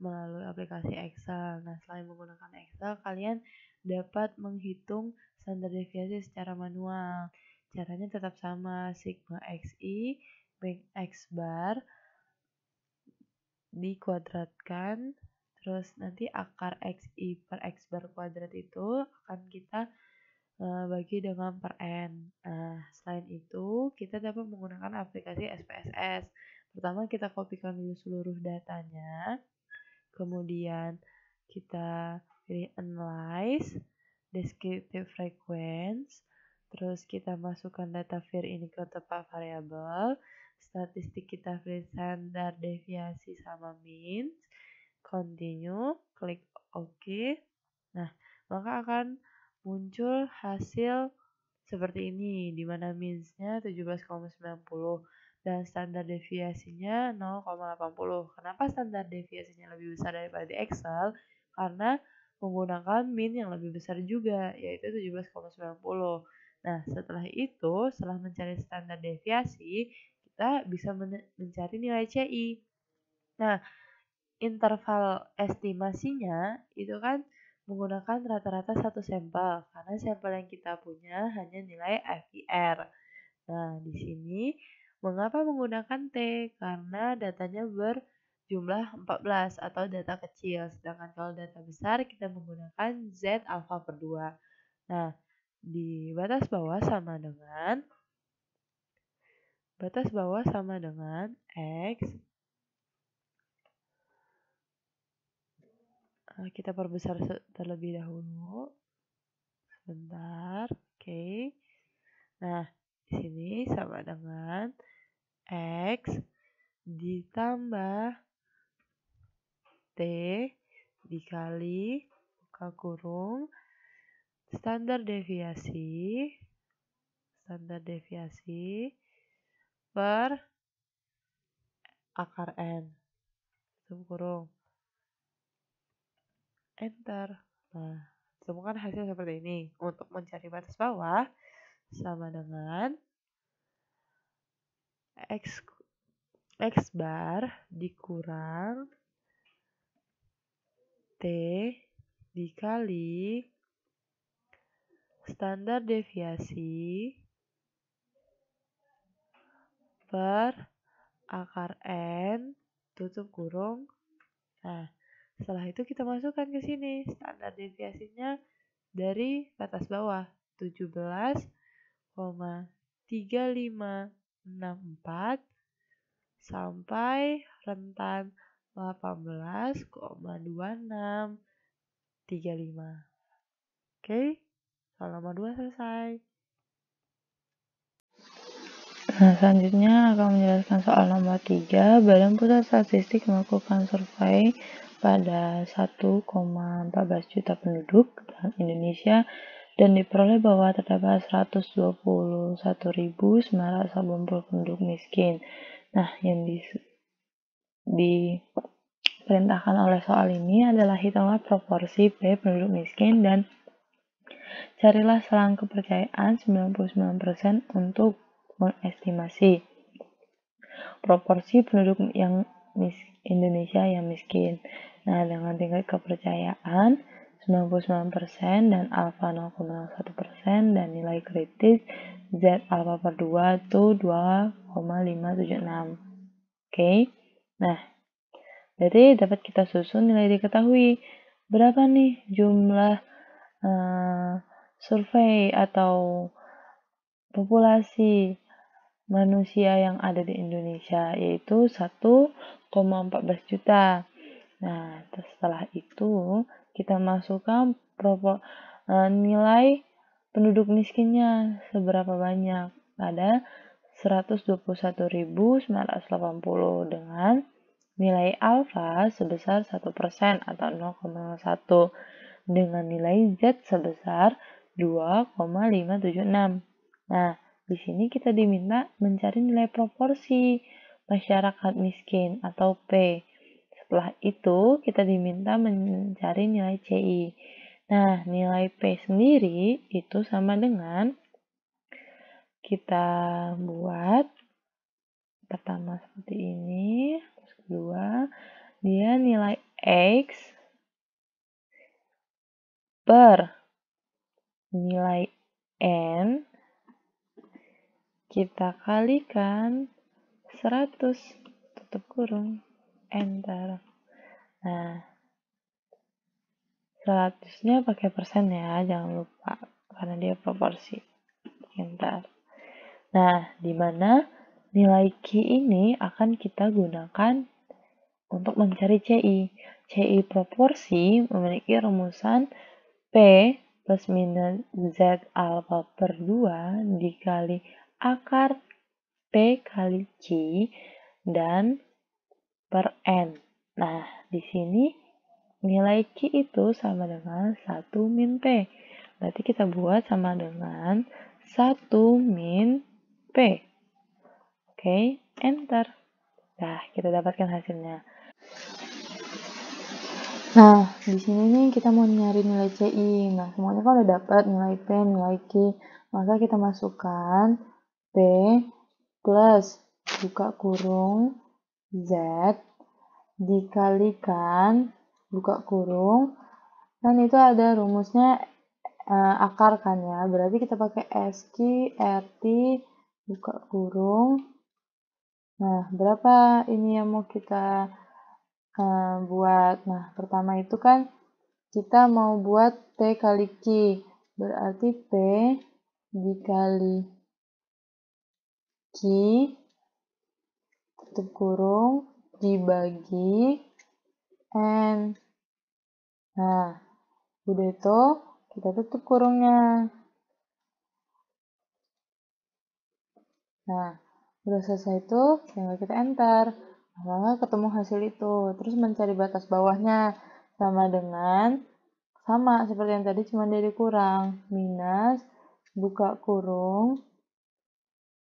Speaker 3: melalui aplikasi Excel. Nah, selain menggunakan Excel, kalian dapat menghitung standar deviasi secara manual. Caranya tetap sama, sigma XI, min X bar, dikuadratkan, terus nanti akar XI per X bar kuadrat itu akan kita bagi dengan per N. Nah, selain itu, kita dapat menggunakan aplikasi SPSS. Pertama, kita kopikan dulu seluruh datanya. Kemudian, kita pilih Analyze, Descriptive Frequency. Terus, kita masukkan data var ini ke tempat variabel. Statistik kita pilih standar deviasi sama mean. Continue, klik OK. Nah, maka akan muncul hasil seperti ini, di mana means-nya 17,90 dan standar deviasinya 0,80. Kenapa standar deviasinya lebih besar daripada di Excel? Karena menggunakan mean yang lebih besar juga, yaitu 17,90. Nah, setelah itu, setelah mencari standar deviasi, kita bisa mencari nilai CI. Nah, interval estimasinya itu kan menggunakan rata-rata satu sampel, karena sampel yang kita punya hanya nilai FIR. Nah, di sini mengapa menggunakan T? Karena datanya berjumlah 14 atau data kecil, sedangkan kalau data besar kita menggunakan Z alpha per 2. Nah, di batas bawah sama dengan X. Kita perbesar terlebih dahulu. Sebentar, oke. Nah, di sini sama dengan X ditambah T dikali buka kurung standar deviasi per akar N. Tutup kurung. Enter. Nah, temukan hasil seperti ini. Untuk mencari batas bawah, sama dengan X bar dikurang T dikali standar deviasi per akar N, tutup kurung. Nah, setelah itu kita masukkan ke sini standar deviasinya dari batas bawah 17,3564 sampai rentan 18,2635. Oke, soal nomor 2 selesai. Nah, selanjutnya akan menjelaskan soal nomor 3. Badan Pusat Statistik melakukan survei pada 1,14 juta penduduk dalam Indonesia dan diperoleh bahwa terdapat 121.980 penduduk miskin. Nah, yang diperintahkan oleh soal ini adalah hitunglah proporsi P penduduk miskin dan carilah selang kepercayaan 99% untuk mengestimasi proporsi penduduk yang Indonesia yang miskin. Nah, dengan tingkat kepercayaan 99% dan alfa 0,1% dan nilai kritis Z alfa per 2 itu 2,576. Oke. Nah, berarti dapat kita susun nilai diketahui. Berapa nih jumlah survei atau populasi manusia yang ada di Indonesia, yaitu 1,14 juta. Nah, setelah itu kita masukkan nilai penduduk miskinnya seberapa banyak. Ada 121.980 dengan nilai alfa sebesar 1% atau 0,1 dengan nilai Z sebesar 2,576. Nah, di sini kita diminta mencari nilai proporsi masyarakat miskin atau P. Setelah itu, kita diminta mencari nilai CI. Nah, nilai P sendiri itu sama dengan kita buat pertama seperti ini, terus kedua, dia nilai X per nilai N kita kalikan 100, tutup kurung, enter. Nah, 100-nya pakai persen ya, jangan lupa, karena dia proporsi. Enter. Nah, di mana nilai Q ini akan kita gunakan untuk mencari CI. CI proporsi memiliki rumusan P plus minus Z alfa per 2 dikali akar P kali Q dan per N. Nah, di sini nilai Q itu sama dengan 1 min P. Berarti kita buat sama dengan 1 min P. Oke, enter. Nah, kita dapatkan hasilnya. Nah, di sini nih kita mau nyari nilai CI. Nah, semuanya kan udah dapat nilai P, nilai Q. Maka kita masukkan P plus buka kurung Z dikalikan buka kurung. Kan itu ada rumusnya akar kan ya. Berarti kita pakai SQ RT buka kurung. Nah, berapa ini yang mau kita buat? Nah, pertama itu kan kita mau buat P kali Q, berarti P dikali Q, tutup kurung, dibagi N. Nah, udah itu kita tutup kurungnya. Nah, udah selesai itu, tinggal kita enter. Maka ketemu hasil itu. Terus mencari batas bawahnya sama dengan sama seperti yang tadi, cuma dia dikurang. Minus buka kurung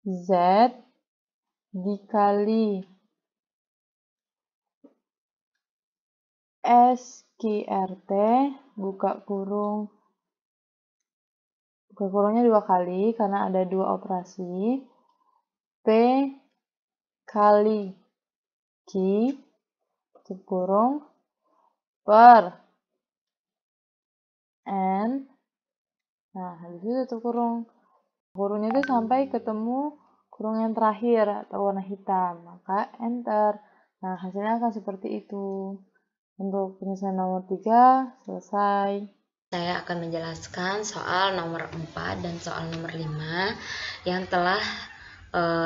Speaker 3: Z dikali SQRT buka kurungnya 2 kali karena ada 2 operasi. P kali Q tutup kurung per N. Nah, habis itu tutup kurung. Kurungnya itu sampai ketemu kurung yang terakhir atau warna hitam, maka enter. Nah, hasilnya akan seperti itu. Untuk penyelesaian nomor 3 selesai.
Speaker 4: Saya akan menjelaskan soal nomor 4 dan soal nomor 5 yang telah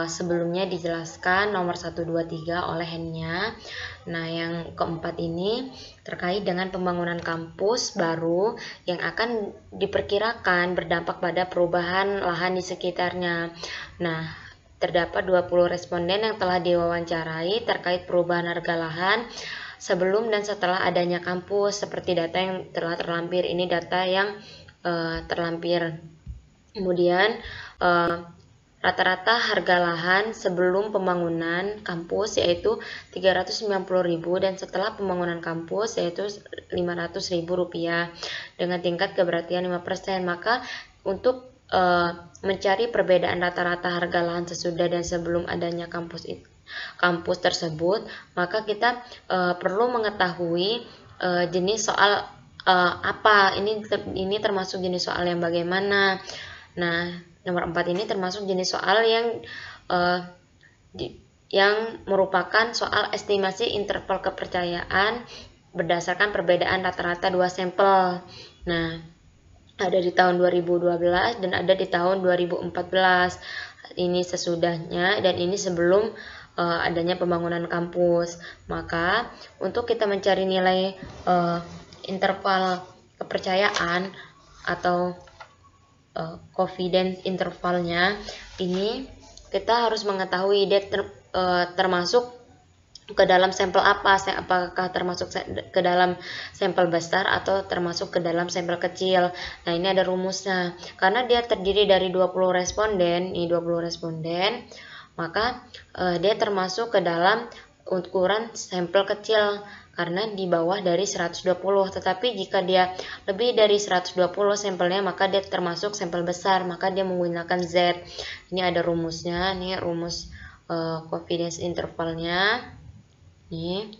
Speaker 4: sebelumnya dijelaskan nomor 1, 2, 3 oleh Henya. Nah, yang keempat ini terkait dengan pembangunan kampus baru yang akan diperkirakan berdampak pada perubahan lahan di sekitarnya. Nah, terdapat 20 responden yang telah diwawancarai terkait perubahan harga lahan sebelum dan setelah adanya kampus. Seperti data yang telah terlampir, ini data yang terlampir. Kemudian rata-rata harga lahan sebelum pembangunan kampus yaitu Rp390.000 dan setelah pembangunan kampus yaitu Rp500.000 dengan tingkat keberhasilan 5%. Maka untuk mencari perbedaan rata-rata harga lahan sesudah dan sebelum adanya kampus tersebut, maka kita perlu mengetahui jenis soal apa ini termasuk jenis soal yang bagaimana. Nah, nomor 4 ini termasuk jenis soal yang merupakan soal estimasi interval kepercayaan berdasarkan perbedaan rata-rata 2 sampel. Nah, ada di tahun 2012 dan ada di tahun 2014. Ini sesudahnya dan ini sebelum adanya pembangunan kampus. Maka untuk kita mencari nilai interval kepercayaan atau confidence intervalnya ini kita harus mengetahui dia termasuk ke dalam sampel apa, apakah termasuk ke dalam sampel besar atau termasuk ke dalam sampel kecil. Nah, ini ada rumusnya. Karena dia terdiri dari 20 responden, maka dia termasuk ke dalam ukuran sampel kecil karena di bawah dari 120. Tetapi jika dia lebih dari 120 sampelnya, maka dia termasuk sampel besar, maka dia menggunakan Z. Ini ada rumusnya, ini rumus confidence intervalnya. Nih.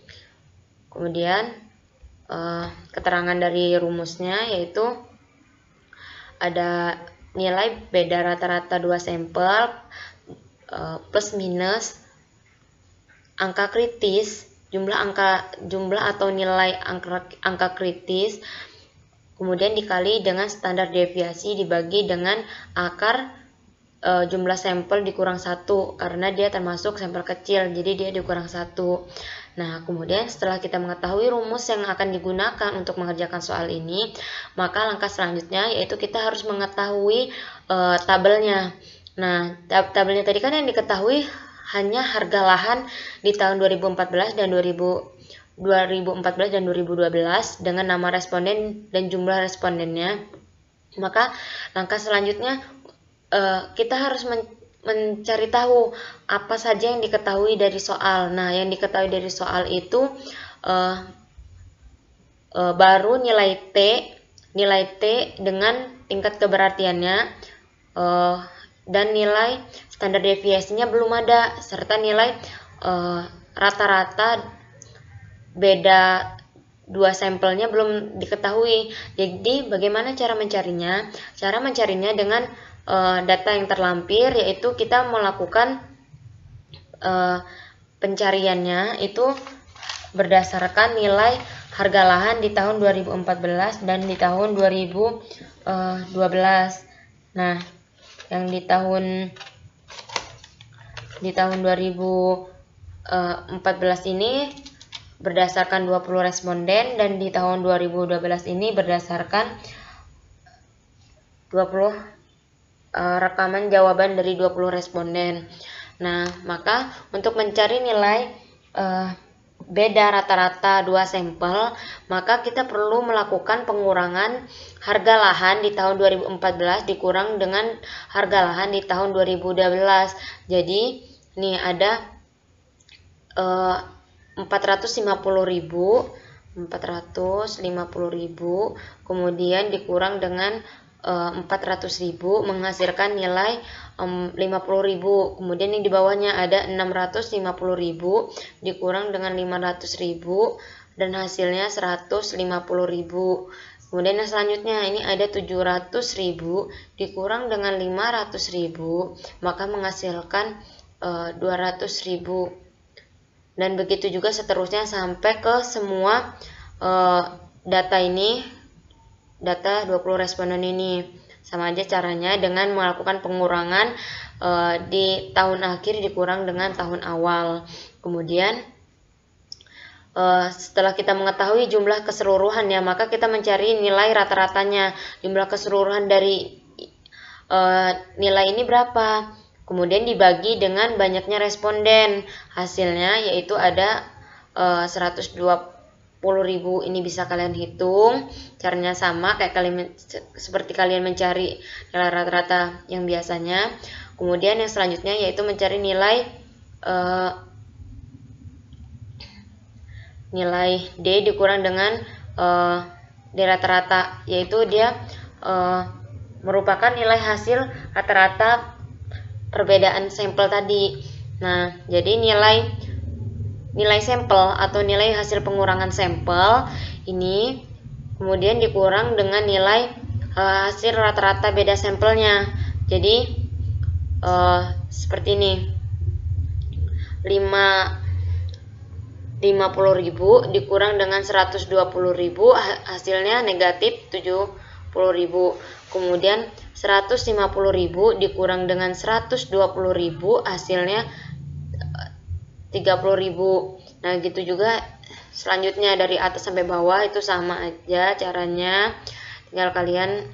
Speaker 4: Kemudian keterangan dari rumusnya yaitu ada nilai beda rata-rata 2 sampel plus minus angka kritis, jumlah atau nilai angka kritis, kemudian dikali dengan standar deviasi dibagi dengan akar jumlah sampel dikurang 1 karena dia termasuk sampel kecil, jadi dia dikurang 1. Nah, kemudian setelah kita mengetahui rumus yang akan digunakan untuk mengerjakan soal ini, maka langkah selanjutnya yaitu kita harus mengetahui tabelnya. Nah, tabelnya tadi kan yang diketahui hanya harga lahan di tahun 2014 dan 2012 dengan nama responden dan jumlah respondennya. Maka langkah selanjutnya kita harus mencari tahu apa saja yang diketahui dari soal. Nah, yang diketahui dari soal itu baru nilai T dengan tingkat keberhasilannya dan nilai standar deviasinya belum ada, serta nilai rata-rata beda 2 sampelnya belum diketahui. Jadi bagaimana cara mencarinya? Cara mencarinya dengan data yang terlampir, yaitu kita melakukan pencariannya itu berdasarkan nilai harga lahan di tahun 2014 dan di tahun 2012. Nah, yang di tahun 2014 ini berdasarkan 20 responden dan di tahun 2012 ini berdasarkan 20 rekaman jawaban dari 20 responden. Nah, maka untuk mencari nilai beda rata-rata 2 sampel, maka kita perlu melakukan pengurangan harga lahan di tahun 2014 dikurang dengan harga lahan di tahun 2012. Jadi, ini ada 450.000, kemudian dikurang dengan 400.000 menghasilkan nilai 50.000. Kemudian yang di bawahnya ada 650.000 dikurang dengan 500.000 dan hasilnya 150.000. Kemudian yang selanjutnya ini ada 700.000 dikurang dengan 500.000 maka menghasilkan 200.000. Dan begitu juga seterusnya sampai ke semua data ini, data 20 responden ini. Sama aja caranya dengan melakukan pengurangan di tahun akhir dikurang dengan tahun awal. Kemudian setelah kita mengetahui jumlah keseluruhannya, maka kita mencari nilai rata-ratanya. Jumlah keseluruhan dari nilai ini berapa? Kemudian dibagi dengan banyaknya responden. Hasilnya yaitu ada 120.000. Ini bisa kalian hitung. Caranya sama kayak seperti kalian mencari nilai rata-rata yang biasanya. Kemudian yang selanjutnya yaitu mencari nilai D dikurang dengan D rata-rata, yaitu dia merupakan nilai hasil rata-rata perbedaan sampel tadi. Nah, jadi nilai sampel atau nilai hasil pengurangan sampel ini kemudian dikurang dengan nilai hasil rata-rata beda sampelnya. Jadi seperti ini, 50.000 dikurang dengan 120.000 hasilnya negatif 70.000. Kemudian 150.000 dikurang dengan 120.000 hasilnya 30.000. Nah, gitu juga selanjutnya dari atas sampai bawah itu sama aja caranya. Tinggal kalian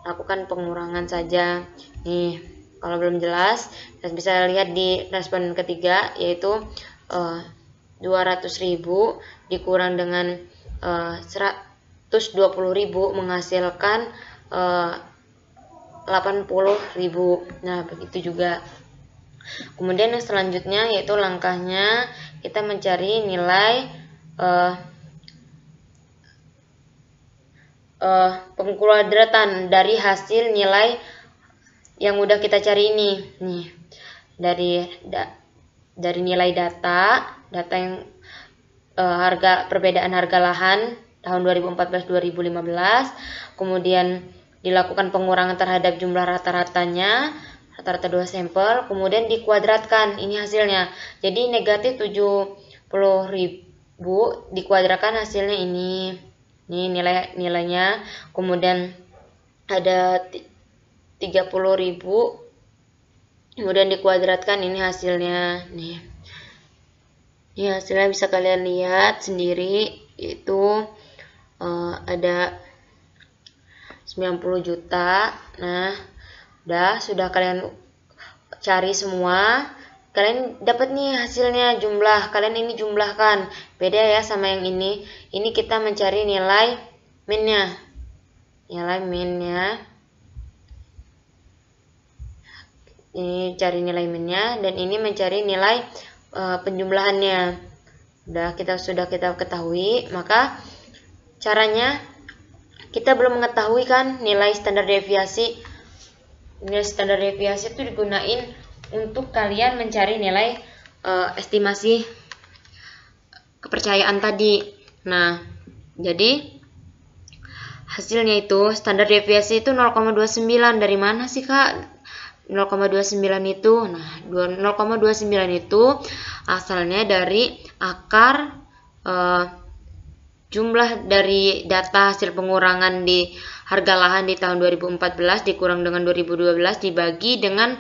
Speaker 4: lakukan pengurangan saja. Nih, kalau belum jelas, kita bisa lihat di respon ketiga, yaitu 200.000 dikurang dengan 120.000 menghasilkan 80.000. Nah, begitu juga. Kemudian yang selanjutnya yaitu langkahnya kita mencari nilai pengkuadratan dari hasil nilai yang udah kita cari ini. Nih, dari nilai data yang perbedaan harga lahan tahun 2014-2015, kemudian dilakukan pengurangan terhadap jumlah rata-ratanya, rata-rata 2 sampel, kemudian dikuadratkan, ini hasilnya. Jadi negatif 70.000 dikuadratkan hasilnya ini nilainya, kemudian ada 30.000 kemudian dikuadratkan, ini hasilnya. Nih, ini hasilnya bisa kalian lihat sendiri, yaitu ada 90 juta. Nah, sudah kalian cari semua, kalian dapat nih hasilnya, jumlah. Kalian ini jumlahkan, beda ya sama yang ini. Ini kita mencari nilai minnya. Ini cari nilai minnya, dan ini mencari nilai penjumlahannya. Sudah kita ketahui, maka caranya kita belum mengetahui kan nilai standar deviasi. Nilai standar deviasi itu digunain untuk kalian mencari nilai estimasi kepercayaan tadi. Nah, jadi hasilnya itu standar deviasi itu 0,29. Dari mana sih, Kak? 0,29 itu, nah 0,29 itu asalnya dari akar jumlah dari data hasil pengurangan di harga lahan di tahun 2014 dikurang dengan 2012 dibagi dengan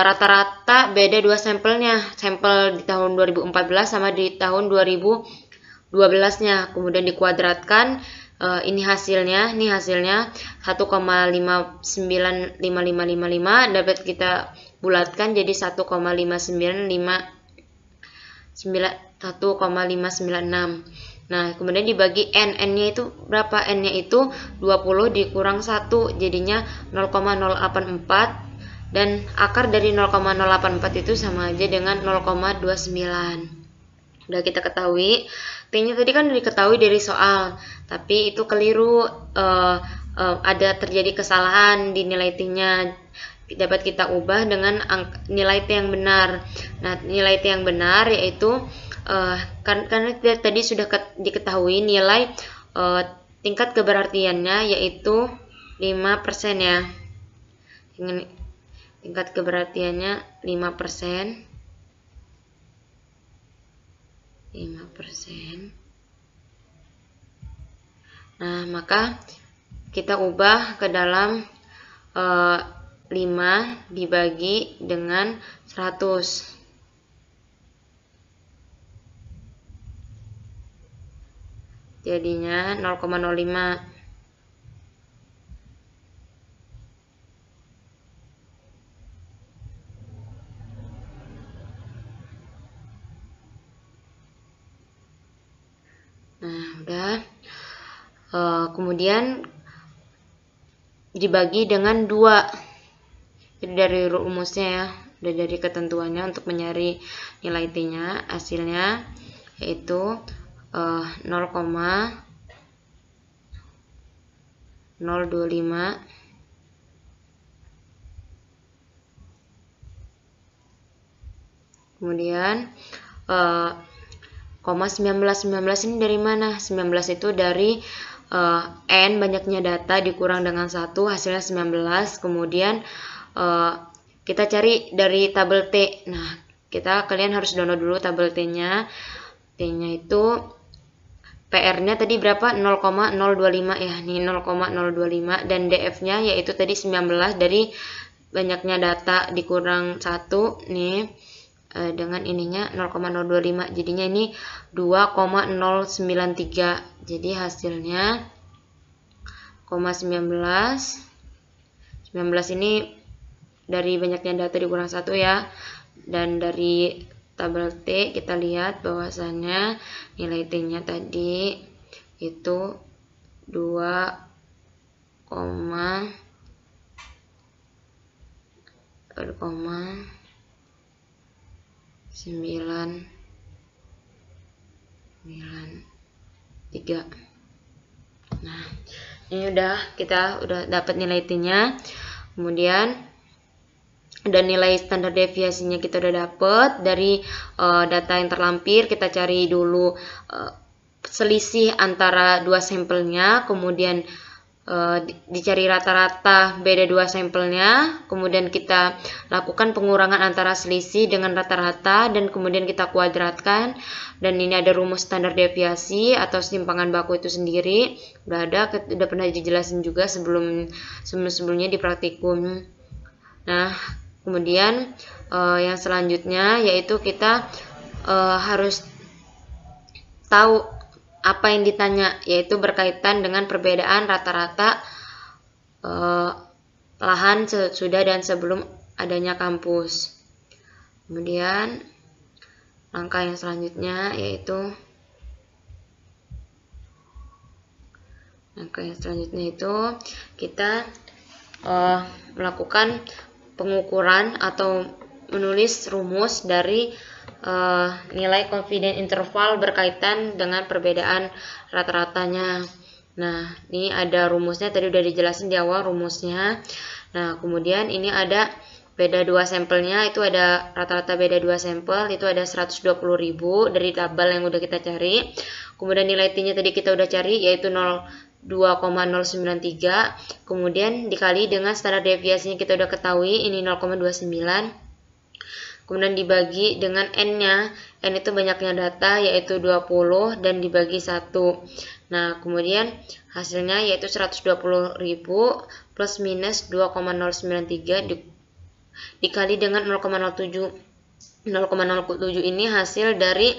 Speaker 4: rata-rata beda 2 sampelnya, sampel di tahun 2014 sama di tahun 2012-nya, kemudian dikuadratkan. Ini hasilnya 1,595555 dapat kita bulatkan jadi 1,596. Nah, kemudian dibagi n-nya itu berapa? N-nya itu 20 dikurang 1 jadinya 0,084, dan akar dari 0,084 itu sama aja dengan 0,29. Udah kita ketahui. T-nya tadi kan diketahui dari soal, tapi itu keliru, ada terjadi kesalahan di nilai T-nya. Dapat kita ubah dengan nilai T yang benar. Nah, nilai T yang benar yaitu karena tadi sudah diketahui nilai tingkat keberhasilannya yaitu 5% ya. Tingkat keberhasilannya 5%. 5%. Nah, maka kita ubah ke dalam 5 dibagi dengan 100. Jadinya 0,05. Nah, udah. Kemudian dibagi dengan 2. Jadi dari rumusnya ya, dari ketentuannya untuk mencari nilai T-nya, hasilnya yaitu 0,025 kemudian 19 ini dari mana? 19 itu dari n banyaknya data dikurang dengan 1, hasilnya 19. Kemudian kita cari dari tabel T. Nah, kalian harus download dulu tabel T-nya. T-nya itu PR-nya tadi berapa? 0,025 ya. Nih 0,025, dan DF-nya yaitu tadi 19 dari banyaknya data dikurang 1 nih. Dengan ininya 0,025, jadinya ini 2,093. Jadi hasilnya 0,19 ini dari banyaknya data dikurang 1 ya. Dan dari tabel T kita lihat bahwasannya nilai T-nya tadi itu 2,9 3. Nah, ini kita udah dapat nilai T-nya. Kemudian dan nilai standar deviasinya kita udah dapet dari data yang terlampir. Kita cari dulu selisih antara dua sampelnya, kemudian dicari rata-rata beda dua sampelnya, kemudian kita lakukan pengurangan antara selisih dengan rata-rata dan kemudian kita kuadratkan. Dan ini ada rumus standar deviasi atau simpangan baku itu sendiri, udah pernah dijelasin juga sebelumnya di praktikum. Nah, kemudian yang selanjutnya yaitu kita harus tahu apa yang ditanya, yaitu berkaitan dengan perbedaan rata-rata lahan sesudah dan sebelum adanya kampus. Kemudian langkah yang selanjutnya yaitu kita melakukan pengukuran atau menulis rumus dari nilai confidence interval berkaitan dengan perbedaan rata-ratanya. Nah, ini ada rumusnya, tadi udah dijelasin di awal rumusnya. Nah, kemudian ini ada beda dua sampelnya, itu ada rata-rata beda dua sampel, itu ada 120.000 dari tabel yang udah kita cari. Kemudian nilai T-nya tadi kita udah cari, yaitu 2,093, kemudian dikali dengan standar deviasinya kita udah ketahui, ini 0,29. Kemudian dibagi dengan N-nya, N itu banyaknya data yaitu 20 dan dibagi 1. Nah, kemudian hasilnya yaitu 120.000 plus minus 2,093 dikali dengan 0,07. 0,07 ini hasil dari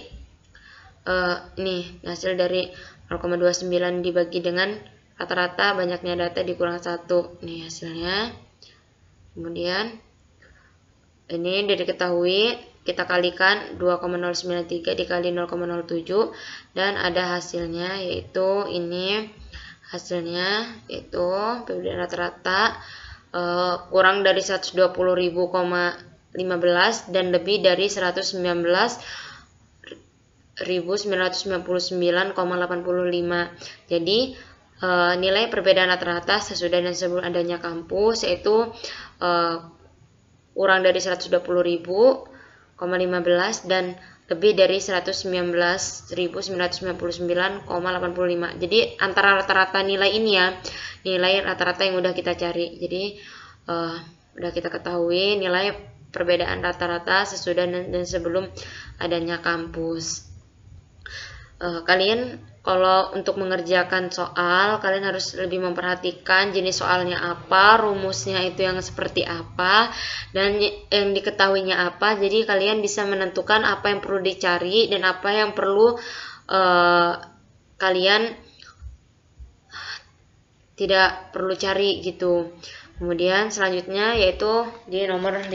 Speaker 4: hasil dari 0,29 dibagi dengan rata-rata banyaknya data dikurang 1. Nih hasilnya. Kemudian ini udah diketahui, kita kalikan 2,093 dikali 0,07 dan ada hasilnya yaitu ini hasilnya yaitu perbedaan rata-rata kurang dari 120.000,15 dan lebih dari 119.999,85. Jadi nilai perbedaan rata-rata sesudah dan sebelum adanya kampus yaitu kurang dari 120.000,15 dan lebih dari 119.999,85. Jadi antara rata-rata nilai ini ya, nilai rata-rata yang udah kita cari. Jadi udah kita ketahui nilai perbedaan rata-rata sesudah dan sebelum adanya kampus. Kalian kalau untuk mengerjakan soal, kalian harus lebih memperhatikan jenis soalnya apa, rumusnya itu yang seperti apa, dan yang diketahuinya apa. Jadi kalian bisa menentukan apa yang perlu dicari dan apa yang perlu kalian tidak perlu cari gitu. Kemudian selanjutnya yaitu di nomor 5.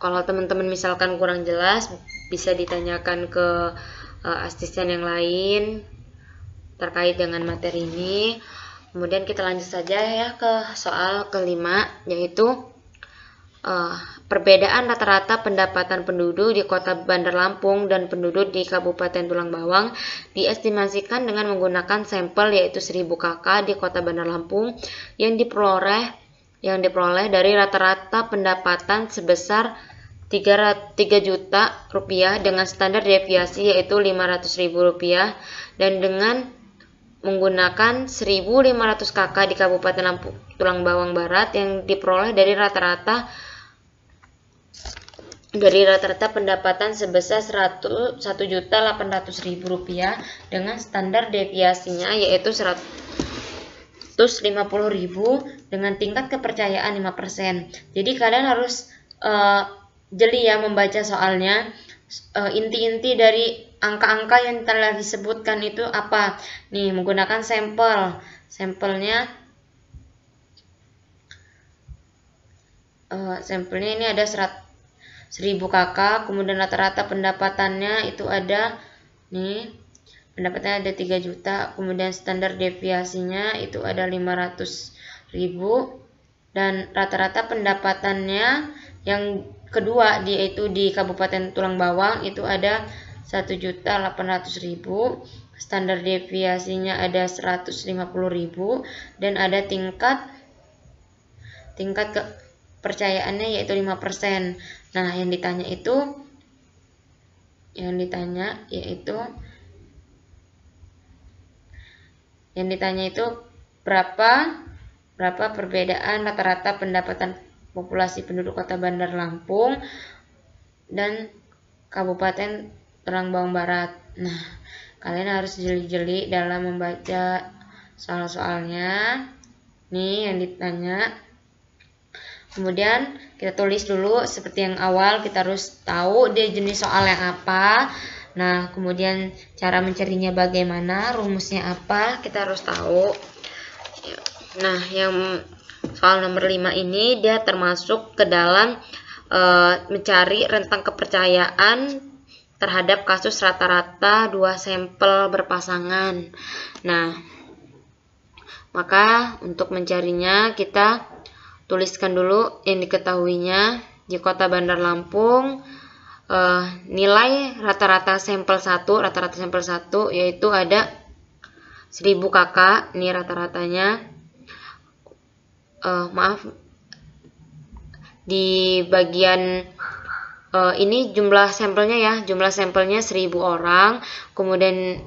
Speaker 4: Kalau teman-teman misalkan kurang jelas, bisa ditanyakan ke asisten yang lain terkait dengan materi ini. Kemudian kita lanjut saja ya ke soal kelima, yaitu perbedaan rata-rata pendapatan penduduk di Kota Bandar Lampung dan penduduk di Kabupaten Tulang Bawang diestimasikan dengan menggunakan sampel yaitu 1000 KK di Kota Bandar Lampung yang diperoleh dari rata-rata pendapatan sebesar 3 juta rupiah dengan standar deviasi yaitu 500.000 rupiah dan dengan menggunakan 1.500 KK di Kabupaten Tulang Bawang Barat yang diperoleh dari rata-rata pendapatan sebesar 1.800.000 rupiah dengan standar deviasinya yaitu 150.000 dengan tingkat kepercayaan 5%. Jadi kalian harus jeli ya membaca soalnya. Inti-inti dari angka-angka yang telah disebutkan itu apa? Nih, menggunakan sampelnya sampelnya ini ada 1000 kakak, kemudian rata-rata pendapatannya itu ada nih, pendapatannya ada 3 juta, kemudian standar deviasinya itu ada 500.000, dan rata-rata pendapatannya yang kedua yaitu di Kabupaten Tulang Bawang itu ada 1.800.000, standar deviasinya ada 150.000, dan ada tingkat kepercayaannya yaitu 5%. Nah, yang ditanya itu berapa perbedaan rata-rata pendapatan populasi penduduk Kota Bandar Lampung dan Kabupaten Tulang Bawang Barat. Nah, kalian harus jeli-jeli dalam membaca soal-soalnya. Nih yang ditanya. Kemudian kita tulis dulu seperti yang awal, kita harus tahu dia jenis soal yang apa. Nah, kemudian cara mencarinya bagaimana, rumusnya apa, kita harus tahu. Nah, yang soal nomor 5 ini dia termasuk ke dalam mencari rentang kepercayaan terhadap kasus rata-rata 2 sampel berpasangan. Nah, maka untuk mencarinya kita tuliskan dulu yang diketahuinya. Di Kota Bandar Lampung nilai rata-rata sampel 1 yaitu ada 1000 kakak, ini rata-ratanya. Di bagian ini jumlah sampelnya ya, jumlah sampelnya 1000 orang, kemudian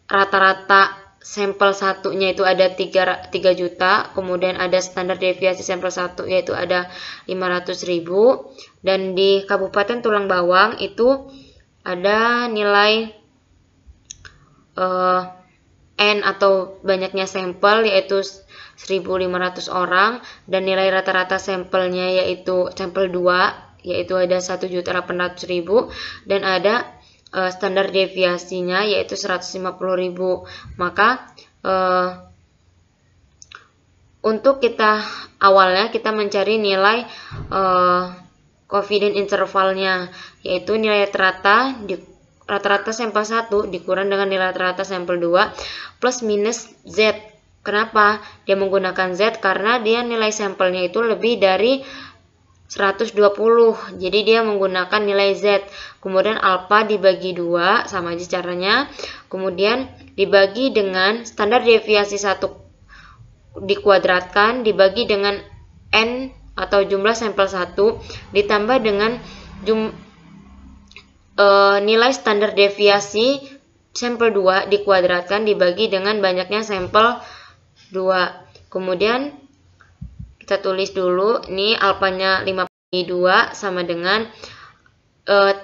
Speaker 4: rata-rata sampel satunya itu ada 3 juta, kemudian ada standar deviasi sampel 1 yaitu ada 500.000, dan di Kabupaten Tulang Bawang itu ada nilai N atau banyaknya sampel yaitu 1.500 orang, dan nilai rata-rata sampelnya yaitu sampel 2 yaitu ada 1.800.000, dan ada standar deviasinya yaitu 150.000. Maka untuk kita awalnya kita mencari nilai confidence intervalnya, yaitu nilai rata-rata sampel 1 dikurang dengan nilai rata-rata sampel 2 plus minus Z. Kenapa dia menggunakan Z? Karena dia nilai sampelnya itu lebih dari 120, jadi dia menggunakan nilai Z. Kemudian alfa dibagi 2, sama aja caranya. Kemudian dibagi dengan standar deviasi 1 dikuadratkan, dibagi dengan N atau jumlah sampel 1, ditambah dengan nilai standar deviasi sampel 2 dikuadratkan, dibagi dengan banyaknya sampel 2. Kemudian kita tulis dulu, ini alfanya 5/2 sama dengan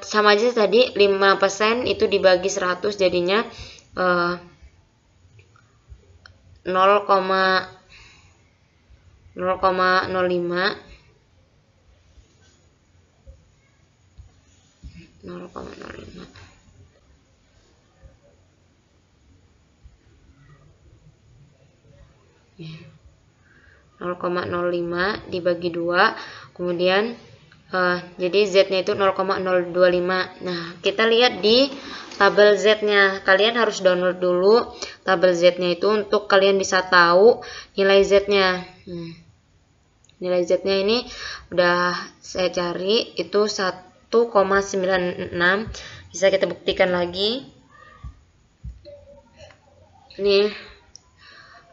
Speaker 4: sama aja tadi 5% itu dibagi 100 jadinya 0,05. Ya. 0,05 dibagi 2, kemudian jadi Z-nya itu 0,025. Nah, kita lihat di tabel Z-nya. Kalian harus download dulu tabel Z-nya itu untuk kalian bisa tahu nilai Z-nya. Nilai Z-nya ini udah saya cari itu 1,96. Bisa kita buktikan lagi. Ini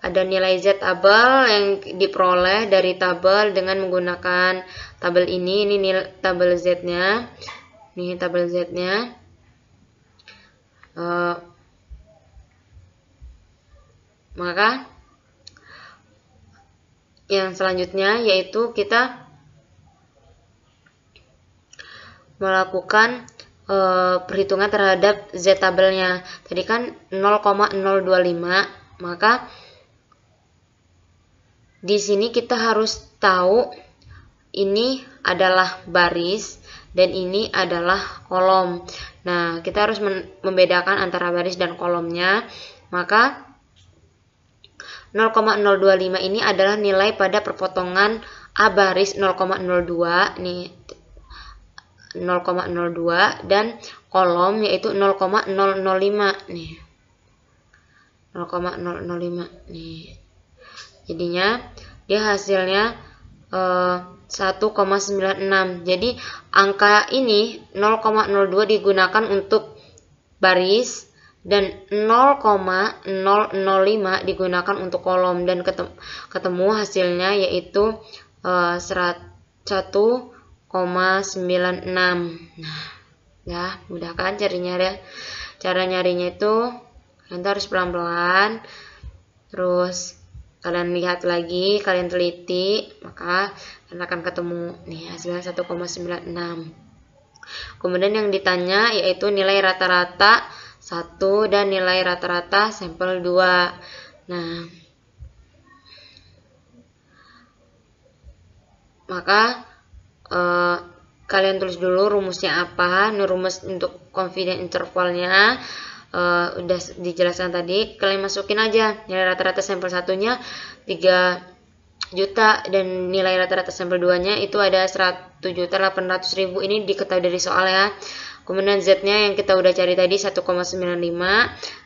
Speaker 4: ada nilai Z tabel yang diperoleh dari tabel dengan menggunakan tabel ini. Ini nilai tabel Z-nya. Ini tabel Z-nya. Maka yang selanjutnya yaitu kita melakukan perhitungan terhadap Z tabelnya. Tadi kan 0,025, maka di sini kita harus tahu ini adalah baris dan ini adalah kolom. Nah, kita harus membedakan antara baris dan kolomnya. Maka 0,025 ini adalah nilai pada perpotongan A baris 0,02 nih, 0,02, dan kolom yaitu 0,005 nih, 0,005 nih. Jadinya dia hasilnya 1,96. Jadi angka ini 0,02 digunakan untuk baris dan 0,005 digunakan untuk kolom, dan ketemu hasilnya yaitu 1,96. Nah, ya mudah kan carinya ya. Cara nyarinya itu kalian harus pelan-pelan, terus kalian lihat lagi, kalian teliti, maka kalian akan ketemu nih hasilnya 1,96. Kemudian yang ditanya yaitu nilai rata-rata 1 dan nilai rata-rata sampel 2. Nah, maka kalian tulis dulu rumusnya apa. Ini rumus untuk confidence intervalnya udah dijelaskan tadi. Kalian masukin aja nilai rata-rata sampel 1-nya 3 juta dan nilai rata-rata sampel 2-nya itu ada 1.800.000. Ini diketahui dari soal ya. Kemudian Z-nya yang kita udah cari tadi 1,95,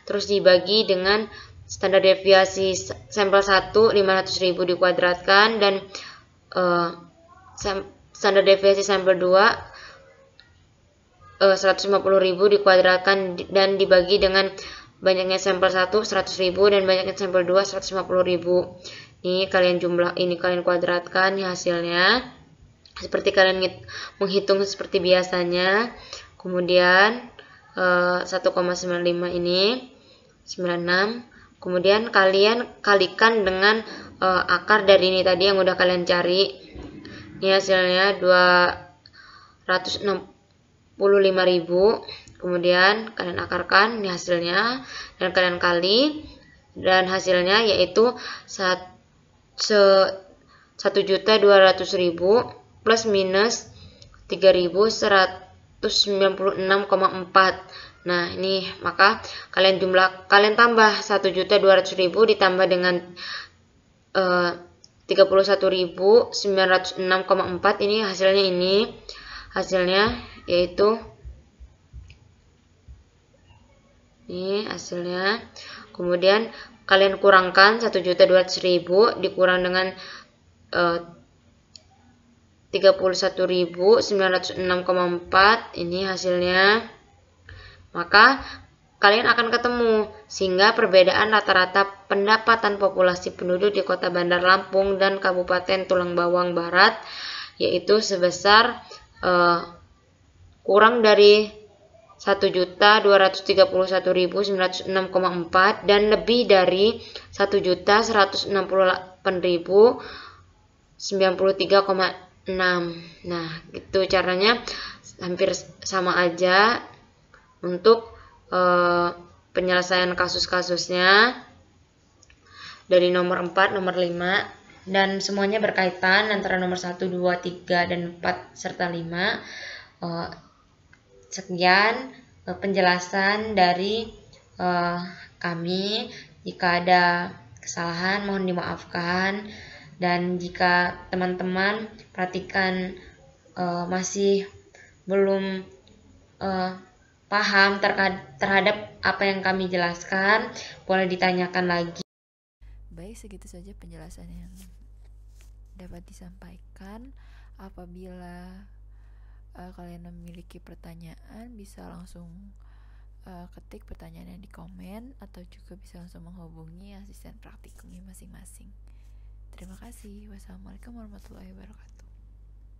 Speaker 4: terus dibagi dengan standar deviasi sampel 1 500.000 dikuadratkan, dan standar deviasi sampel 2 150.000 dikuadratkan dan dibagi dengan banyaknya sampel 1 100.000 dan banyaknya sampel 2 150.000. Ini kalian kuadratkan hasilnya seperti kalian menghitung seperti biasanya. Kemudian 1,95 ini 96. Kemudian kalian kalikan dengan akar dari ini tadi yang udah kalian cari. Ini hasilnya 265.000. Kemudian kalian akarkan ini hasilnya dan kalian kali, dan hasilnya yaitu 1.200.000 plus minus 3.196,4. Nah, ini maka kalian tambah 1.200.000 ditambah dengan 31.906,4. Ini hasilnya yaitu ini hasilnya. Kemudian kalian kurangkan 1.200.000 dikurang dengan 31.906,4, ini hasilnya. Maka kalian akan ketemu sehingga perbedaan rata-rata pendapatan populasi penduduk di Kota Bandar Lampung dan Kabupaten Tulang Bawang Barat yaitu sebesar kurang dari 1.231.906,4 dan lebih dari 1.168.093,6. Nah, gitu caranya, hampir sama aja untuk penyelesaian kasus-kasusnya dari nomor 4, nomor 5, dan semuanya berkaitan antara nomor 1, 2, 3, dan 4 serta 5. Sekian penjelasan dari kami. Jika ada kesalahan mohon dimaafkan, dan jika teman-teman perhatikan masih belum paham terhadap apa yang kami jelaskan, boleh ditanyakan lagi.
Speaker 1: Baik, segitu saja penjelasan yang dapat disampaikan. Apabila kalian memiliki pertanyaan, bisa langsung ketik pertanyaannya di komen, atau juga bisa langsung menghubungi asisten praktikumnya masing-masing. Terima kasih. Wassalamualaikum warahmatullahi wabarakatuh.